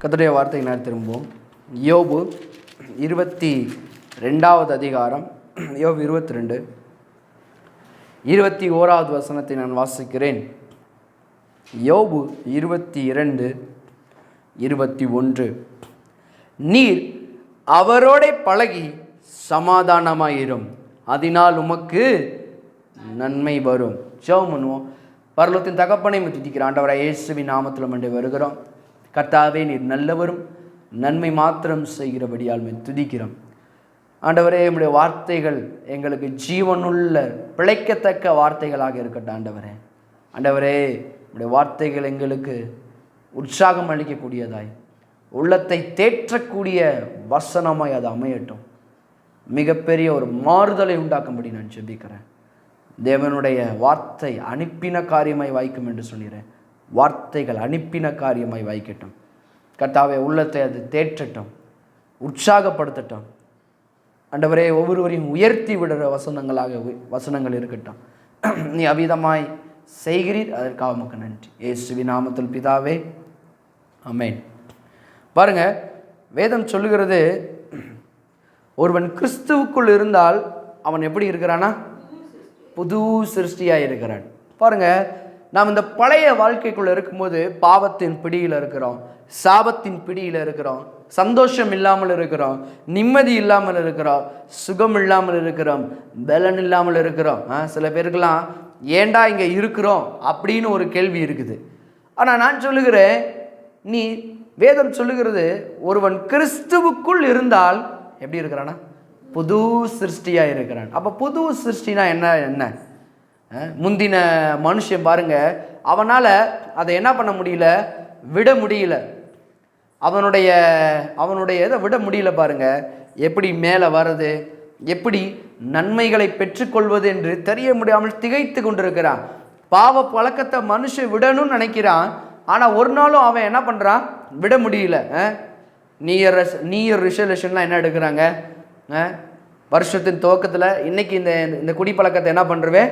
கர்த்தருடைய வார்த்தை நான் திரும்புவோம். யோபு 22வது அதிகாரம், யோபு 22 21வது வசனத்தை நான் வாசிக்கிறேன். யோபு 22:21. நீர் அவரோட பழகி சமாதானமாயிரும், அதனால் உமக்கு நன்மை வரும். ஜெபம் பண்ணுவோம். பரலோகத்தின் தகப்பனை துதிக்கிற ஆண்டவராகிய இயேசுவின் நாமத்தில் மண்டை வருகிறோம். கர்த்தாவே, நீர் நல்லவரும் நன்மை மாத்திரம் செய்கிறபடியால் துதிக்கிறோம். ஆண்டவரே, நம்முடைய வார்த்தைகள் எங்களுக்கு ஜீவனுள்ள பிழைக்கத்தக்க வார்த்தைகளாக இருக்கட்டும். ஆண்டவரே, நம்முடைய வார்த்தைகள் எங்களுக்கு உற்சாகம் அளிக்கக்கூடியதாய், உள்ளத்தை தேற்றக்கூடிய வசனமாய் அது அமையட்டும். மிகப்பெரிய ஒரு மாறுதலை உண்டாக்கும்படி நான் ஜெபிக்கிறேன். தேவனுடைய வார்த்தை அனுப்பின காரியமாய் வாய்க்கும் என்று சொல்கிறேன். வார்த்தைகள் அனுப்பின காரியமாய் வாய்க்கட்டும். கர்த்தாவே, உள்ளத்தை அது தேற்றட்டும், உற்சாகப்படுத்தட்டும். ஆண்டவரே, ஒவ்வொருவரையும் உயர்த்தி விடுற வசனங்கள் இருக்கட்டும். நீ அவிதமாய் செய்கிறீர், அதற்காக உமக்கு நன்றி. இயேசுவின் நாமத்தில் பிதாவே, ஆமென். பாருங்க, வேதம் சொல்லுகிறது, ஒருவன் கிறிஸ்துவுக்குள் இருந்தால் அவன் எப்படி இருக்கிறானா? புது சிருஷ்டியாக இருக்கிறான். பாருங்க, நாம் இந்த பழைய வாழ்க்கைக்குள்ள இருக்கும்போது பாவத்தின் பிடியில் இருக்கிறோம், சாபத்தின் பிடியில் இருக்கிறோம், சந்தோஷம் இல்லாமல் இருக்கிறோம், நிம்மதி இல்லாமல் இருக்கிறோம், சுகம் இல்லாமல் இருக்கிறோம், பலன் இல்லாமல் இருக்கிறோம். சில பேருக்கெல்லாம் ஏண்டா இங்கே இருக்கிறோம் அப்படின்னு ஒரு கேள்வி இருக்குது. ஆனால் நான் சொல்லுகிறேன், நீ வேதம் சொல்லுகிறது, ஒருவன் கிறிஸ்துவுக்குள் இருந்தால் எப்படி இருக்கிறானா? புது சிருஷ்டியாக இருக்கிறான். அப்போ புது சிருஷ்டினா என்ன? முந்தின மனுஷன் பாருங்க, அவனால் அதை என்ன பண்ண முடியல, விட முடியல. அவனுடைய இதை விட முடியல. பாருங்க, எப்படி மேலே வர்றது, எப்படி நன்மைகளை பெற்றுக்கொள்வது என்று தெரிய முடியாமல் திகைத்து கொண்டிருக்கிறான். பாவ பழக்கத்தை மனுஷன் விடணும்னு நினைக்கிறான். ஆனால் ஒரு நாளும் அவன் என்ன பண்ணுறான்? விட முடியல. நியூ இயர் ரெசல்யூஷன்லாம் என்ன எடுக்கிறாங்க? வருஷத்தின் துவக்கத்தில் இன்னைக்கு இந்த குடி பழக்கத்தை என்ன பண்ணுருவேன்,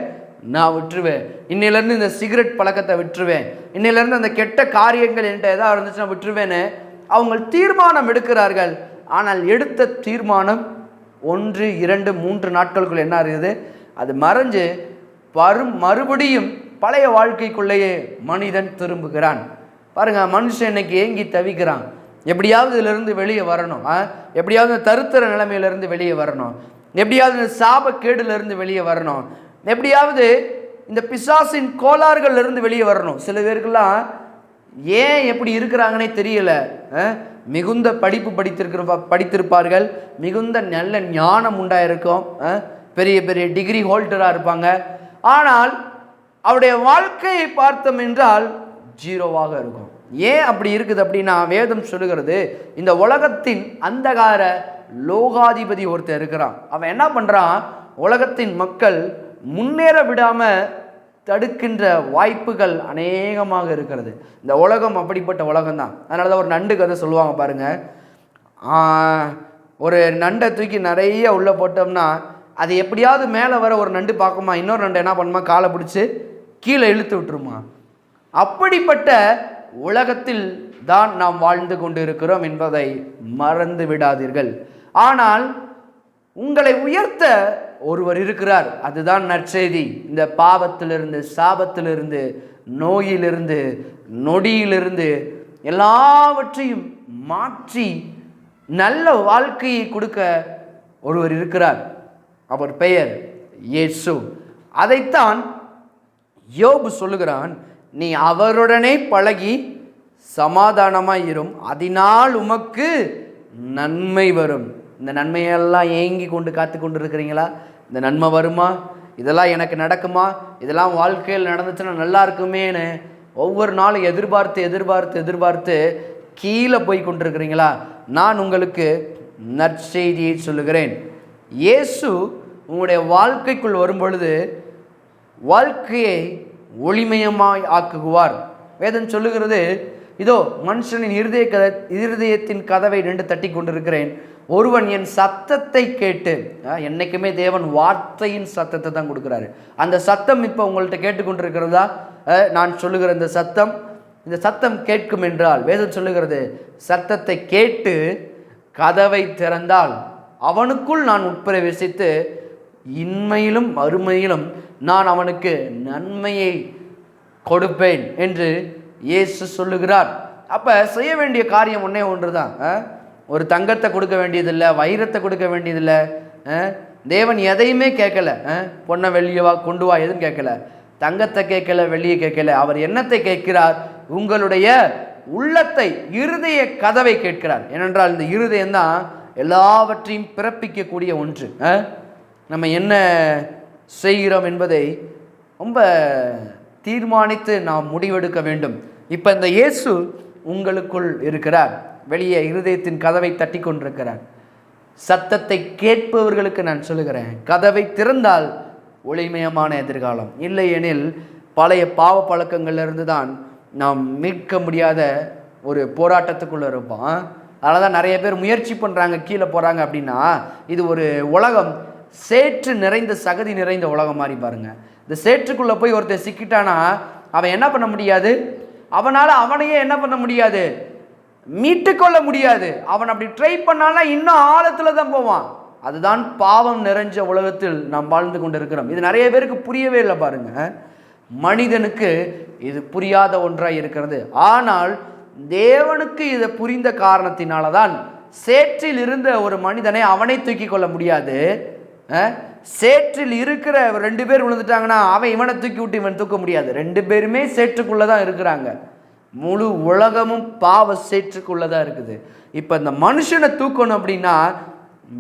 நான் விட்டுருவேன். இன்னிலேருந்து இந்த சிகரெட் பழக்கத்தை விட்டுருவேன். இன்னிலேருந்து அந்த கெட்ட காரியங்கள் என்கிட்ட எதாவது இருந்துச்சுன்னா விட்டுருவேன்னு அவங்க தீர்மானம் எடுக்கிறார்கள். ஆனால் எடுத்த தீர்மானம் 1, 2, 3 நாட்களுக்குள்ள என்ன இருக்குது? அது மறைஞ்சு மறுபடியும் பழைய வாழ்க்கைக்குள்ளேயே மனிதன் திரும்புகிறான். பாருங்க, மனுஷன் இன்னைக்கு ஏங்கி தவிக்கிறான். எப்படியாவது இதிலிருந்து வெளியே வரணும், எப்படியாவது தருத்தர நிலைமையிலிருந்து வெளியே வரணும், எப்படியாவது இந்த சாபக்கேடுலேருந்து வெளியே வரணும், எப்படியாவது இந்த பிசாசின் கோளாறுகள்லேருந்து வெளியே வரணும். சில பேருக்கெல்லாம் ஏன் எப்படி இருக்கிறாங்கன்னே தெரியல. மிகுந்த படிப்பு படித்திருப்பார்கள், மிகுந்த நல்ல ஞானம் உண்டாயிருக்கும், பெரிய பெரிய டிகிரி ஹோல்டராக இருப்பாங்க. ஆனால் அவருடைய வாழ்க்கையை பார்த்தோம் என்றால் ஜீரோவாக இருக்கும். ஏன் அப்படி இருக்குது அப்படின்னா, வேதம் சொல்லுகிறது, இந்த உலகத்தின் அந்தகார லோகாதிபதி ஒருத்தர் இருக்கிறான். அவன் என்ன பண்ணுறான்? உலகத்தின் மக்கள் முன்னேற விடாமல் தடுக்கின்ற வாய்ப்புகள் அநேகமாக இருக்கிறது. இந்த உலகம் அப்படிப்பட்ட உலகம்தான். அதனால தான் ஒரு நண்டு கதை சொல்லுவாங்க பாருங்க. ஒரு நண்டை தூக்கி நிறைய உள்ளே போட்டோம்னா அது எப்படியாவது மேலே வர ஒரு நண்டு பார்க்குமா, இன்னொரு நண்டு என்ன பண்ணுமா, காலை பிடிச்சி கீழே இழுத்து விட்டுருமா. அப்படிப்பட்ட உலகத்தில் தான் நாம் வாழ்ந்து கொண்டு இருக்கிறோம் என்பதை மறந்து விடாதீர்கள். ஆனால் உங்களை உயர்த்த ஒருவர் இருக்கிறார். அதுதான் நற்செய்தி. இந்த பாவத்திலிருந்து, சாபத்திலிருந்து, நோயிலிருந்து, நொடியிலிருந்து எல்லாவற்றையும் மாற்றி நல்ல வாழ்க்கையை கொடுக்க ஒருவர் இருக்கிறார். அவர் பெயர் இயேசு. அதைத்தான் யோபு சொல்லுகிறான், நீ அவருடனே பழகி சமாதானமாயிரும், அதனால் உமக்கு நன்மை வரும். இந்த நன்மையெல்லாம் ஏங்கி கொண்டு காத்து கொண்டு இருக்கிறீங்களா? இந்த நன்மை வருமா, இதெல்லாம் எனக்கு நடக்குமா, இதெல்லாம் வாழ்க்கையில் நடந்துச்சுன்னா நல்லா இருக்குமேன்னு ஒவ்வொரு நாளும் எதிர்பார்த்து கீழே போய் கொண்டிருக்கிறீங்களா? நான் உங்களுக்கு நற்செய்தியை சொல்லுகிறேன். இயேசு உங்களுடைய வாழ்க்கைக்குள் வரும்பொழுது வாழ்க்கையை ஒளிமயமாய் ஆக்குவார். வேதம் சொல்லுகிறது, இதோ மனுஷனின் இருதயத்தின் கதவை 2 தட்டி கொண்டிருக்கிறேன், ஒருவன் என் சத்தத்தை கேட்டு. என்னைக்குமே தேவன் வார்த்தையின் சத்தத்தை தான் கொடுக்குறாரு. அந்த சத்தம் இப்போ உங்கள்கிட்ட கேட்டுக்கொண்டிருக்கிறதா? நான் சொல்லுகிற இந்த சத்தம் இந்த சத்தம் கேட்கும் என்றால் வேதம் சொல்லுகிறது, சத்தத்தை கேட்டு கதவை திறந்தால் அவனுக்குள் நான் உட்பிரவேசித்து இன்மையிலும் மறுமையிலும் நான் அவனுக்கு நன்மையை கொடுப்பேன் என்று இயேசு சொல்லுகிறார். அப்போ செய்ய வேண்டிய காரியம் ஒன்றே ஒன்று தான். ஒரு தங்கத்தை கொடுக்க வேண்டியதில்லை, வைரத்தை கொடுக்க வேண்டியதில்லை. தேவன் எதையுமே கேட்கல. பொண்ணை வெளியவா கொண்டு வா எதுவும் கேட்கல, தங்கத்தை கேட்கல, வெளியே கேட்கல. அவர் என்னத்தை கேட்கிறார்? உங்களுடைய உள்ளத்தை, இருதய கதவை கேட்கிறார். ஏனென்றால் இந்த இருதயம் தான் எல்லாவற்றையும் பிறப்பிக்கக்கூடிய ஒன்று. நம்ம என்ன செய்கிறோம் என்பதை ரொம்ப தீர்மானித்து நாம் முடிவெடுக்க வேண்டும். இப்போ இந்த இயேசு உங்களுக்குள் இருக்கிறார், வெளியே இருதயத்தின் கதவை தட்டி கொண்டிருக்கிறார். சத்தத்தை கேட்பவர்களுக்கு நான் சொல்லுகிறேன், கதவை திறந்தால் ஒளிமயமான எதிர்காலம். இல்லை எனில் பழைய பாவ பழக்கங்கள்லேருந்து தான் நாம் மீட்க முடியாத ஒரு போராட்டத்துக்குள்ளே இருப்போம். அதனால தான் நிறைய பேர் முயற்சி பண்ணுறாங்க, கீழே போகிறாங்க. அப்படின்னா இது ஒரு உலகம், சேற்று நிறைந்த சகதி நிறைந்த உலகம் மாதிரி பாருங்க. இந்த சேற்றுக்குள்ளே போய் ஒருத்தர் சிக்கிட்டானா அவன் என்ன பண்ண முடியாது, அவனால் அவனையே என்ன பண்ண முடியாது, மீட்டுக்கொள்ள முடியாது. அவன் அப்படி ட்ரை பண்ணாலும் இன்னும் ஆழத்தில் தான் போவான். அதுதான் பாவம் நிறைஞ்ச உலகத்தில் நாம் வாழ்ந்து கொண்டு இருக்கிறோம். இது நிறைய பேருக்கு புரியவே இல்லை பாருங்க. மனிதனுக்கு இது புரியாத ஒன்றாக இருக்கிறது. ஆனால் தேவனுக்கு இதை புரிந்த காரணத்தினால தான் சேற்றில் இருந்த ஒரு மனிதனை அவனை தூக்கி கொள்ள முடியாது. சேற்றில் இருக்கிற 2 பேர் விழுந்துட்டாங்கன்னா அவன் இவனை தூக்கி விட்டு இவன் தூக்க முடியாது. 2 பேருமே சேற்றுக்குள்ளே தான் இருக்கிறாங்க. முழு உலகமும் பாவ சேற்றுக்குள்ளே தான் இருக்குது. இப்போ இந்த மனுஷனை தூக்கணும் அப்படின்னா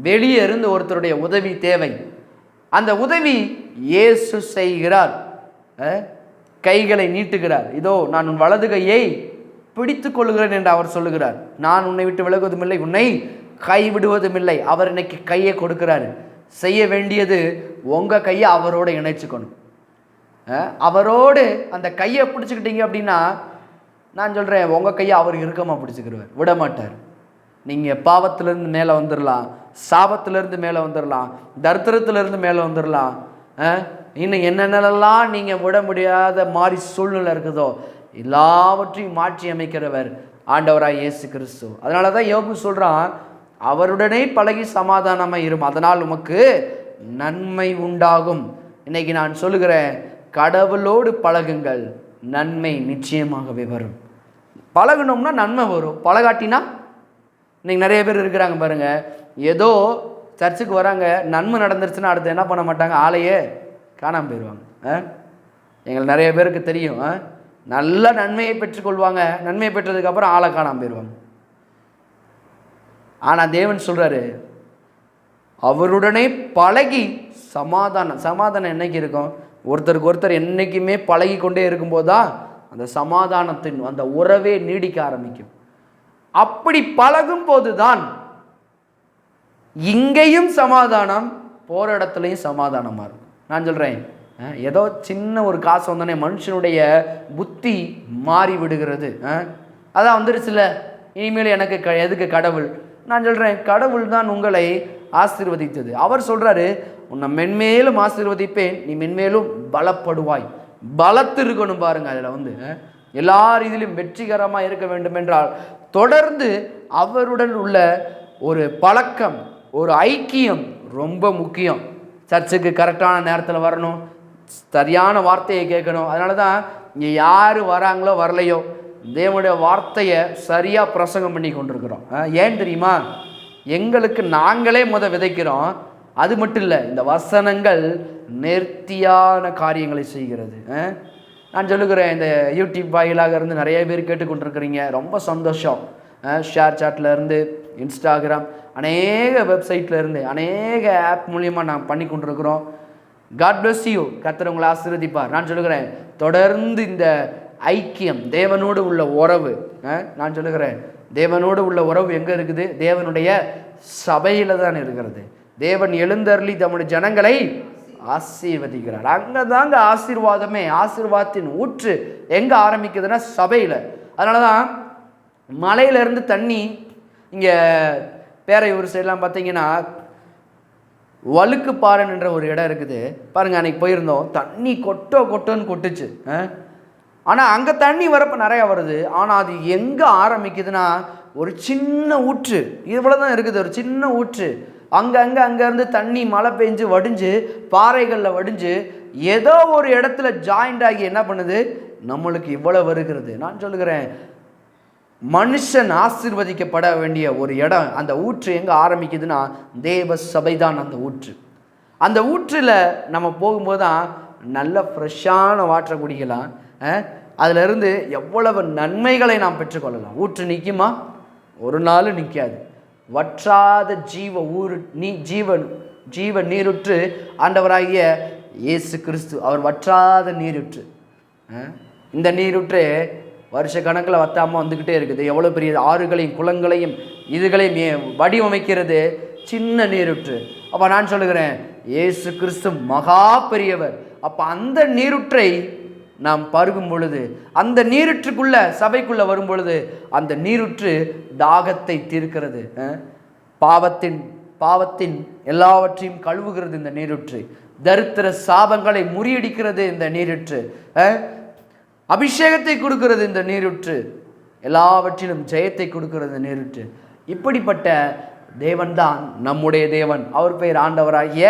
வெளியே இருந்து ஒருத்தருடைய உதவி தேவை. அந்த உதவி இயேசு செய்கிறார். கைகளை நீட்டுகிறார். இதோ நான் உன் வலது கையை பிடித்து கொள்கிறேன் என்று அவர் சொல்லுகிறார். நான் உன்னை விட்டு விலகுவதும் இல்லை, உன்னை கைவிடுவதும் இல்லை. அவர் இன்னைக்கு கையை கொடுக்கிறாரு. செய்ய வேண்டியது உங்கள் கையை அவரோடு இணைச்சிக்கணும். அவரோடு அந்த கையை பிடிச்சிக்கிட்டீங்க அப்படின்னா நான் சொல்கிறேன், உங்கள் கையை அவர் இறுக்கமாக பிடிச்சிக்கிடுவார், விட மாட்டார். நீங்கள் பாவத்திலேருந்து மேலே வந்துடலாம், சாபத்திலேருந்து மேலே வந்துடலாம், தரித்திரத்திலேருந்து மேலே வந்துடலாம். இன்னும் என்னென்னலாம் நீங்கள் விட முடியாத மாதிரி சூழ்நிலை இருக்குதோ எல்லாவற்றையும் மாற்றி அமைக்கிறவர் ஆண்டவராக இயேசு கிறிஸ்து. அதனால தான் யோபு சொல்கிறான், அவருடனே பழகி சமாதானமாக இரும், அதனால் உமக்கு நன்மை உண்டாகும். இன்னைக்கு நான் சொல்லுகிறேன், கடவுளோடு பழகுங்கள், நன்மை நிச்சயமாகவே வரும். பழகணும்னா நன்மை வரும், பழகாட்டினா இன்னைக்கு நிறைய பேர் இருக்கிறாங்க பாருங்க, ஏதோ சர்ச்சுக்கு வராங்க, நன்மை நடந்துருச்சுன்னா அடுத்து என்ன பண்ண மாட்டாங்க, ஆளையே காணாமல் போயிடுவாங்க. எங்களுக்கு நிறைய பேருக்கு தெரியும், நல்ல நன்மையை பெற்றுக்கொள்வாங்க, நன்மையை பெற்றதுக்கப்புறம் ஆளை காணாமல் போயிடுவாங்க. ஆனால் தேவன் சொல்கிறாரு, அவருடனே பழகி சமாதானம். சமாதானம் என்னைக்கு இருக்கும்? ஒருத்தருக்கு ஒருத்தர் என்றைக்குமே பழகி கொண்டே இருக்கும்போது தான் அந்த சமாதானத்தின் அந்த உறவே நீடிக்க ஆரம்பிக்கும். அப்படி பழகும் போது தான் இங்கேயும் சமாதானம், போகிற இடத்துலையும் சமாதானமாக இருக்கும். நான் சொல்கிறேன், ஏதோ சின்ன ஒரு காசு வந்தோடனே மனுஷனுடைய புத்தி மாறி விடுகிறது. அதான் வந்துருச்சுல, இனிமேல் எனக்கு எதுக்கு கடவுள்? நான் சொல்கிறேன், கடவுள் தான் உங்களை ஆசீர்வதித்தது. அவர் சொல்கிறாரு, உன்னை மென்மேலும் ஆசீர்வதிப்பேன், நீ மென்மேலும் பலப்படுவாய். பலத்து இருக்கணும் பாருங்க. அதில் எல்லா ரீதியிலும் வெற்றிகரமாக இருக்க வேண்டும் என்றால் தொடர்ந்து அவருடன் உள்ள ஒரு பழக்கம், ஒரு ஐக்கியம் ரொம்ப முக்கியம். சர்ச்சுக்கு கரெக்டான நேரத்தில் வரணும், சரியான வார்த்தையை கேட்கணும். அதனால தான் இங்கே யார் வராங்களோ வரலையோ தேவனுடைய வார்த்தையை சரியாக பிரசங்கம் பண்ணி கொண்டிருக்கிறோம். ஏன் தெரியுமா? எங்களுக்கு நாங்களே விதைக்கிறோம். அது மட்டும் இல்லை, இந்த வசனங்கள் நேர்த்தியான காரியங்களை செய்கிறது. நான் சொல்லுகிறேன், இந்த யூடியூப் வாயிலாக இருந்து நிறைய பேர் கேட்டுக்கொண்டிருக்கிறீங்க, ரொம்ப சந்தோஷம். ஷேர் சாட்டில் இருந்து, இன்ஸ்டாகிராம், அநேக வெப்சைட்டில் இருந்து, அநேக ஆப் மூலியமாக நான் பண்ணி கொண்டிருக்கிறோம். God bless you. கர்த்தர் உங்களை ஆசீர்வதிப்பார். நான் சொல்லுகிறேன், தொடர்ந்து இந்த ஐக்கியம், தேவனோடு உள்ள உறவு, நான் சொல்லுகிறேன், தேவனோடு உள்ள உறவு எங்கே இருக்குது? தேவனுடைய சபையில் தான் இருக்கிறது. தேவன் எழுந்தருளி தம்முடைய ஜனங்களை ஆசீர்வதிக்கிறார். அங்கே தாங்க ஆசீர்வாதமே. ஆசீர்வாதத்தின் ஊற்று எங்கே ஆரம்பிக்குதுன்னா சபையில். அதனால தான் மலையிலேருந்து தண்ணி இங்கே பேரையூர் சைடெலாம் பார்த்தீங்கன்னா வழுக்குப்பாறைன் என்ற ஒரு இடம் இருக்குது பாருங்கள். அன்றைக்கி போயிருந்தோம், தண்ணி கொட்டோன்னு கொட்டுச்சு. ஆனால் அங்கே தண்ணி வரப்போ நிறையா வருது. ஆனால் அது எங்கே ஆரம்பிக்குதுன்னா ஒரு சின்ன ஊற்று, இவ்வளோ தான் இருக்குது, ஒரு சின்ன ஊற்று. அங்கேருந்து தண்ணி மழை பெஞ்சு வடிஞ்சு பாறைகளில் வடிஞ்சு ஏதோ ஒரு இடத்துல ஜாயிண்ட் ஆகி என்ன பண்ணுது, நம்மளுக்கு இவ்வளோ வருகிறது. நான் சொல்லுகிறேன், மனுஷன் ஆசீர்வதிக்கப்பட வேண்டிய ஒரு இடம், அந்த ஊற்று எங்கே ஆரம்பிக்குதுன்னா தேவ சபைதான் அந்த ஊற்று. அந்த ஊற்றில் நம்ம போகும்போது தான் நல்ல ஃப்ரெஷ்ஷான வாட்டரை குடிக்கலாம். அதிலிருந்து எவ்வளவு நன்மைகளை நாம் பெற்றுக்கொள்ளலாம். ஊற்று நிற்குமா? ஒரு நாள் நிற்காது. வற்றாத ஜீவ நீருற்று ஆண்டவராகிய இயேசு கிறிஸ்து, அவர் வற்றாத நீருற்று. இந்த நீருற்று வருஷ கணக்கில் வத்தாமல் வந்துக்கிட்டே இருக்குது. எவ்வளோ பெரிய ஆறுகளையும் குளங்களையும் இதுகளையும் வடிவமைக்கிறது சின்ன நீருற்று. அப்போ நான் சொல்லுகிறேன், இயேசு கிறிஸ்து மகா பெரியவர். அப்போ அந்த நீருற்றை நாம் பருகும் பொழுது, அந்த நீருற்றுக்குள்ள சபைக்குள்ள வரும் பொழுது, அந்த நீருற்று தாகத்தை தீர்க்கிறது. பாவத்தின் எல்லாவற்றையும் கழுவுகிறது இந்த நீருற்று. தரித்திர சாபங்களை முறியடிக்கிறது இந்த நீருற்று. அபிஷேகத்தை கொடுக்கிறது இந்த நீருற்று. எல்லாவற்றிலும் ஜெயத்தை கொடுக்கிறது நீருற்று. இப்படிப்பட்ட தேவன்தான் நம்முடைய தேவன். அவர் பெயர் ஆண்டவராகிய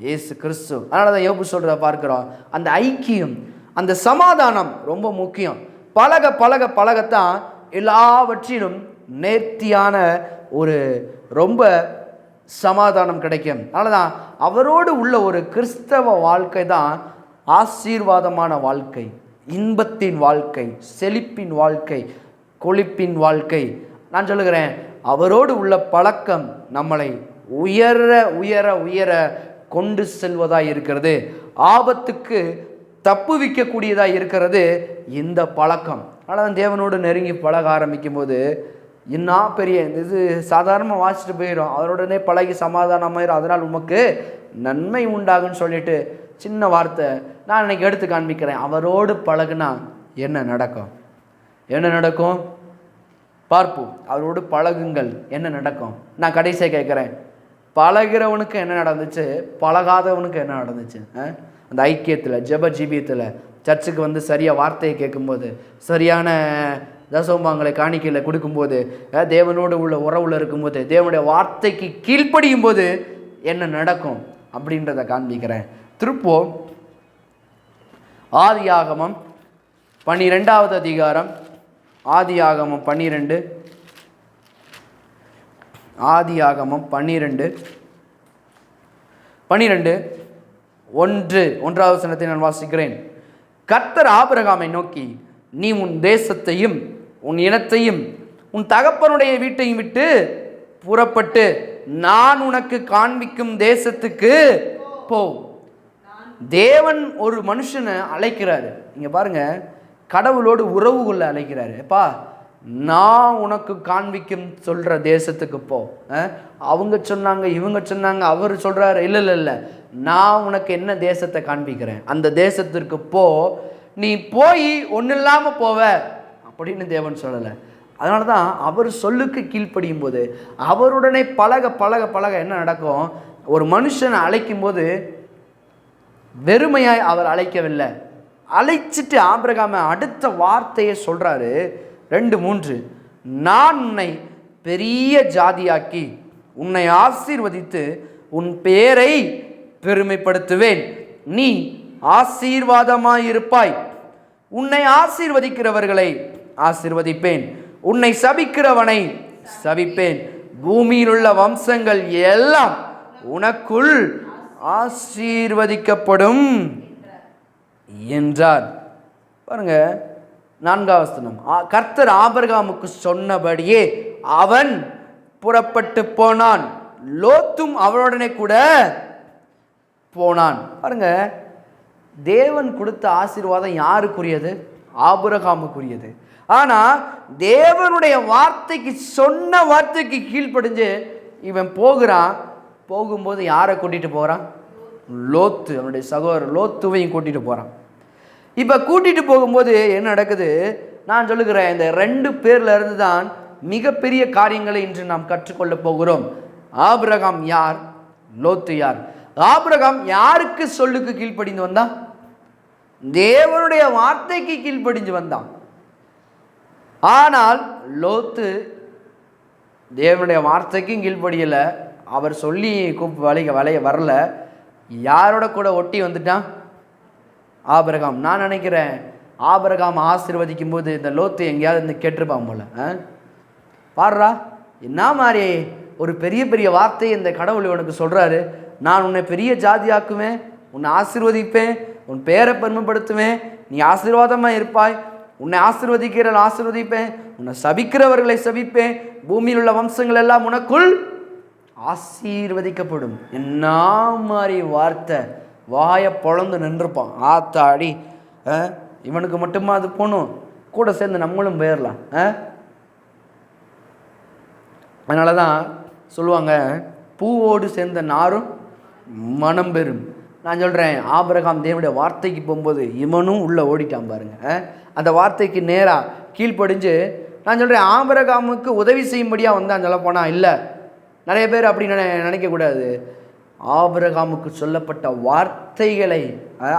இயேசு கிறிஸ்து. அதனால தான் யோபு சொல்றத பார்க்கிறோம். அந்த ஐக்கியம், அந்த சமாதானம் ரொம்ப முக்கியம். பழகத்தான் எல்லாவற்றிலும் நேர்த்தியான ஒரு ரொம்ப சமாதானம் கிடைக்கும். அதனால தான் அவரோடு உள்ள ஒரு கிறிஸ்தவ வாழ்க்கை தான் ஆசீர்வாதமான வாழ்க்கை, இன்பத்தின் வாழ்க்கை, செழிப்பின் வாழ்க்கை, கொழிப்பின் வாழ்க்கை. நான் சொல்லுகிறேன், அவரோடு உள்ள பழக்கம் நம்மளை உயர உயர உயர கொண்டு செல்வதாக இருக்கிறது. ஆபத்துக்கு தப்புவிக்கக்கூடியதாக இருக்கிறது இந்த பழக்கம். ஆனால் தேவனோடு நெருங்கி பழக ஆரம்பிக்கும் போது இன்னும் பெரிய இது சாதாரணமாக வாசிச்சுட்டு போயிடும். அவரோடனே பழகி சமாதானமாயிரும். அதனால் உமக்கு நன்மை உண்டாகுன்னு சொல்லிட்டு சின்ன வார்த்தை நான் இன்னைக்கு எடுத்து காண்பிக்கிறேன். அவரோடு பழகுனா என்ன நடக்கும் பார்ப்போம். அவரோடு பழகுங்கள், என்ன நடக்கும். நான் கடைசியாக கேட்குறேன், பழகிறவனுக்கு என்ன நடந்துச்சு, பழகாதவனுக்கு என்ன நடந்துச்சு? அந்த ஐக்கியத்தில், ஜெப ஜீவியத்தில், சர்ச்சுக்கு வந்து சரியாக வார்த்தையை கேட்கும்போது, சரியான தசோபாங்களை காணிக்கையில் கொடுக்கும்போது, தேவனோடு உள்ள உறவில் இருக்கும்போது, தேவனுடைய வார்த்தைக்கு கீழ்ப்படியும் போது என்ன நடக்கும் அப்படின்றத காண்பிக்கிறேன். திருப்போம் ஆதியாகமம் 12வது அதிகாரம். ஆதியாகமம் 12 1வது வசனத்தை நான் வாசிக்கிறேன். கர்த்தர் ஆபிரகாமை நோக்கி, நீ உன் தேசத்தையும் உன் இனத்தையும் உன் தகப்பனுடைய வீட்டையும் விட்டு புறப்பட்டு நான் உனக்கு காண்பிக்கும் தேசத்துக்கு போ. தேவன் ஒரு மனுஷனை அழைக்கிறாரு. இங்க பாருங்க, கடவுளோடு உறவு கொள்ள அழைக்கிறாரு. எப்பா, நான் உனக்கு காண்பிக்கும் சொல்ற தேசத்துக்கு போ. அவங்க சொன்னாங்க, இவங்க சொன்னாங்க, அவர் சொல்றாரு, இல்லை, நான் உனக்கு என்ன தேசத்தை காண்பிக்கிறேன், அந்த தேசத்திற்கு போ. நீ போய் ஒன்றும் இல்லாமல் போவ அப்படின்னு தேவன் சொல்லலை. அதனால தான் அவர் சொல்லுக்கு கீழ்ப்படியும் போது, அவருடனே பழக என்ன நடக்கும்? ஒரு மனுஷனை அழைக்கும் போது வெறுமையாய் அவர் அழைக்கவில்லை. அழைச்சிட்டு ஆபிரகாமை அடுத்த வார்த்தையை சொல்றாரு. 2:3 நான் உன்னை பெரிய ஜாதியாக்கி உன்னை ஆசீர்வதித்து உன் பேரை பெருமைப்படுத்துவேன். நீ ஆசீர்வாதமாயிருப்பாய். உன்னை ஆசீர்வதிக்கிறவர்களை ஆசீர்வதிப்பேன், உன்னை சபிக்கிறவனை சபிப்பேன். பூமியில் உள்ள வம்சங்கள் எல்லாம் உனக்குள் ஆசீர்வதிக்கப்படும் என்றார். பாருங்க, 4வது வசனம். கர்த்தர் ஆபிரகாமுக்கு சொன்னபடியே அவன் புறப்பட்டு போனான், லோத்தும் அவனுடனே கூட போனான். பாருங்க, தேவன் கொடுத்த ஆசீர்வாதம் யாருக்குரியது? ஆபிரகாமுக்குரியது. ஆனா தேவனுடைய வார்த்தைக்கு, சொன்ன வார்த்தைக்கு கீழ்ப்படிஞ்சு இவன் போகிறான். போகும்போது யாரை கூட்டிட்டு போறான்? லோத்து, அவனுடைய சகோதரர் லோத்துவையும் கூட்டிட்டு போறான். இப்ப கூட்டிட்டு போகும்போது என்ன நடக்குது? நான் சொல்லுகிறேன், இந்த 2 பேர்ல இருந்து தான் மிகப்பெரிய காரியங்களை இன்று நாம் கற்றுக்கொள்ள போகிறோம். ஆபிரகாம் யார், லோத்து யார்? ஆபிரகாம் யாருக்கு சொல்லுக்கு கீழ்ப்படிந்து வந்தா? தேவனுடைய வார்த்தைக்கு கீழ்ப்படிஞ்சு வந்தான். ஆனால் லோத்து தேவனுடைய வார்த்தைக்கும் கீழ்ப்படியல. அவர் சொல்லி வலைய வரல. யாரோட கூட ஒட்டி வந்துட்டான்? ஆபிரகாம். நான் நினைக்கிறேன் ஆபிரகாம் ஆசீர்வதிக்கும் போது இந்த லோத்து எங்கேயாவது இருந்து கேட்டிருப்பான் போல. பாடுறா, என்ன மாதிரி ஒரு பெரிய பெரிய வார்த்தை இந்த கடவுள் உனக்கு சொல்றாரு. நான் உன்னை பெரிய ஜாதியாக்குவேன், உன்னை ஆசீர்வதிப்பேன், உன் பேரை பெருமைப்படுத்துவேன், நீ ஆசீர்வாதமாக இருப்பாய், உன்னை ஆசீர்வதிப்பேன், உன்னை சபிக்கிறவர்களை சபிப்பேன், பூமியில் உள்ள வம்சங்கள் எல்லாம் உனக்குள் ஆசீர்வதிக்கப்படும். என்ன மாதிரி வார்த்தை! வாயை பொழந்து நின்றுப்பான். ஆத்தாடி, இவனுக்கு மட்டுமா அது போகணும், கூட சேர்ந்து நம்மளும் போயிடலாம். அதனால தான் சொல்லுவாங்க, பூவோடு சேர்ந்த நாரும் மனம் பெறும். நான் சொல்கிறேன், ஆபிரகாம் தேவனுடைய வார்த்தைக்கு போகும்போது இவனும் உள்ளே ஓடிட்டான் பாருங்க. அந்த வார்த்தைக்கு நேராக கீழ்ப்படிஞ்சு, நான் சொல்கிறேன் ஆபிரகாமுக்கு உதவி செய்யும்படியாக வந்தான் சொல்ல போனால் இல்லை. நிறைய பேர் அப்படி நினைக்கக்கூடாது. ஆபிரகாமுக்கு சொல்லப்பட்ட வார்த்தைகளை,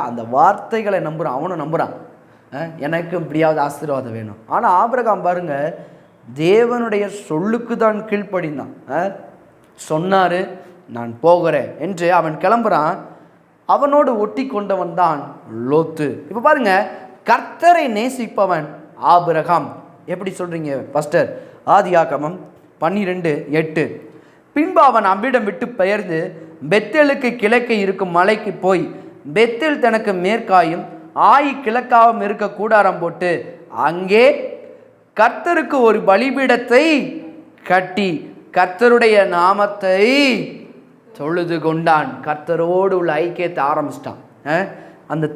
அந்த வார்த்தைகளை நம்புகிறான், அவனும் நம்புகிறான். எனக்கு இப்படியாவது ஆசீர்வாதம் வேணும். ஆனால் ஆபிரகாம் பாருங்க, தேவனுடைய சொல்லுக்கு தான் கீழ்ப்படிந்தான். சொன்னார் நான் போகிறேன் என்று அவன் கிளம்புறான். அவனோடு ஒட்டி கொண்டவன் தான் லோத்து. இப்போ பாருங்க, கர்த்தரை நேசிப்பவன் ஆபிரகாம். எப்படி சொல்றீங்க பாஸ்டர்? ஆதியாகமம் 12:8. பின்பு அவன் அவ்விடம் விட்டு பெயர்ந்து பெத்தேலுக்கு கிழக்கே இருக்கும் மலைக்கு போய் பெத்தேல் தனக்கு மேற்காயும் ஆயி கிழக்காவும் இருக்க கூடாரம் போட்டு அங்கே கர்த்தருக்கு ஒரு பலிபீடத்தை கட்டி கர்த்தருடைய நாமத்தை தொழுது கொண்டான். கர்த்தரோடு உள்ள ஐக்கியத்தை ஆரம்பிச்சிட்டான். அந்த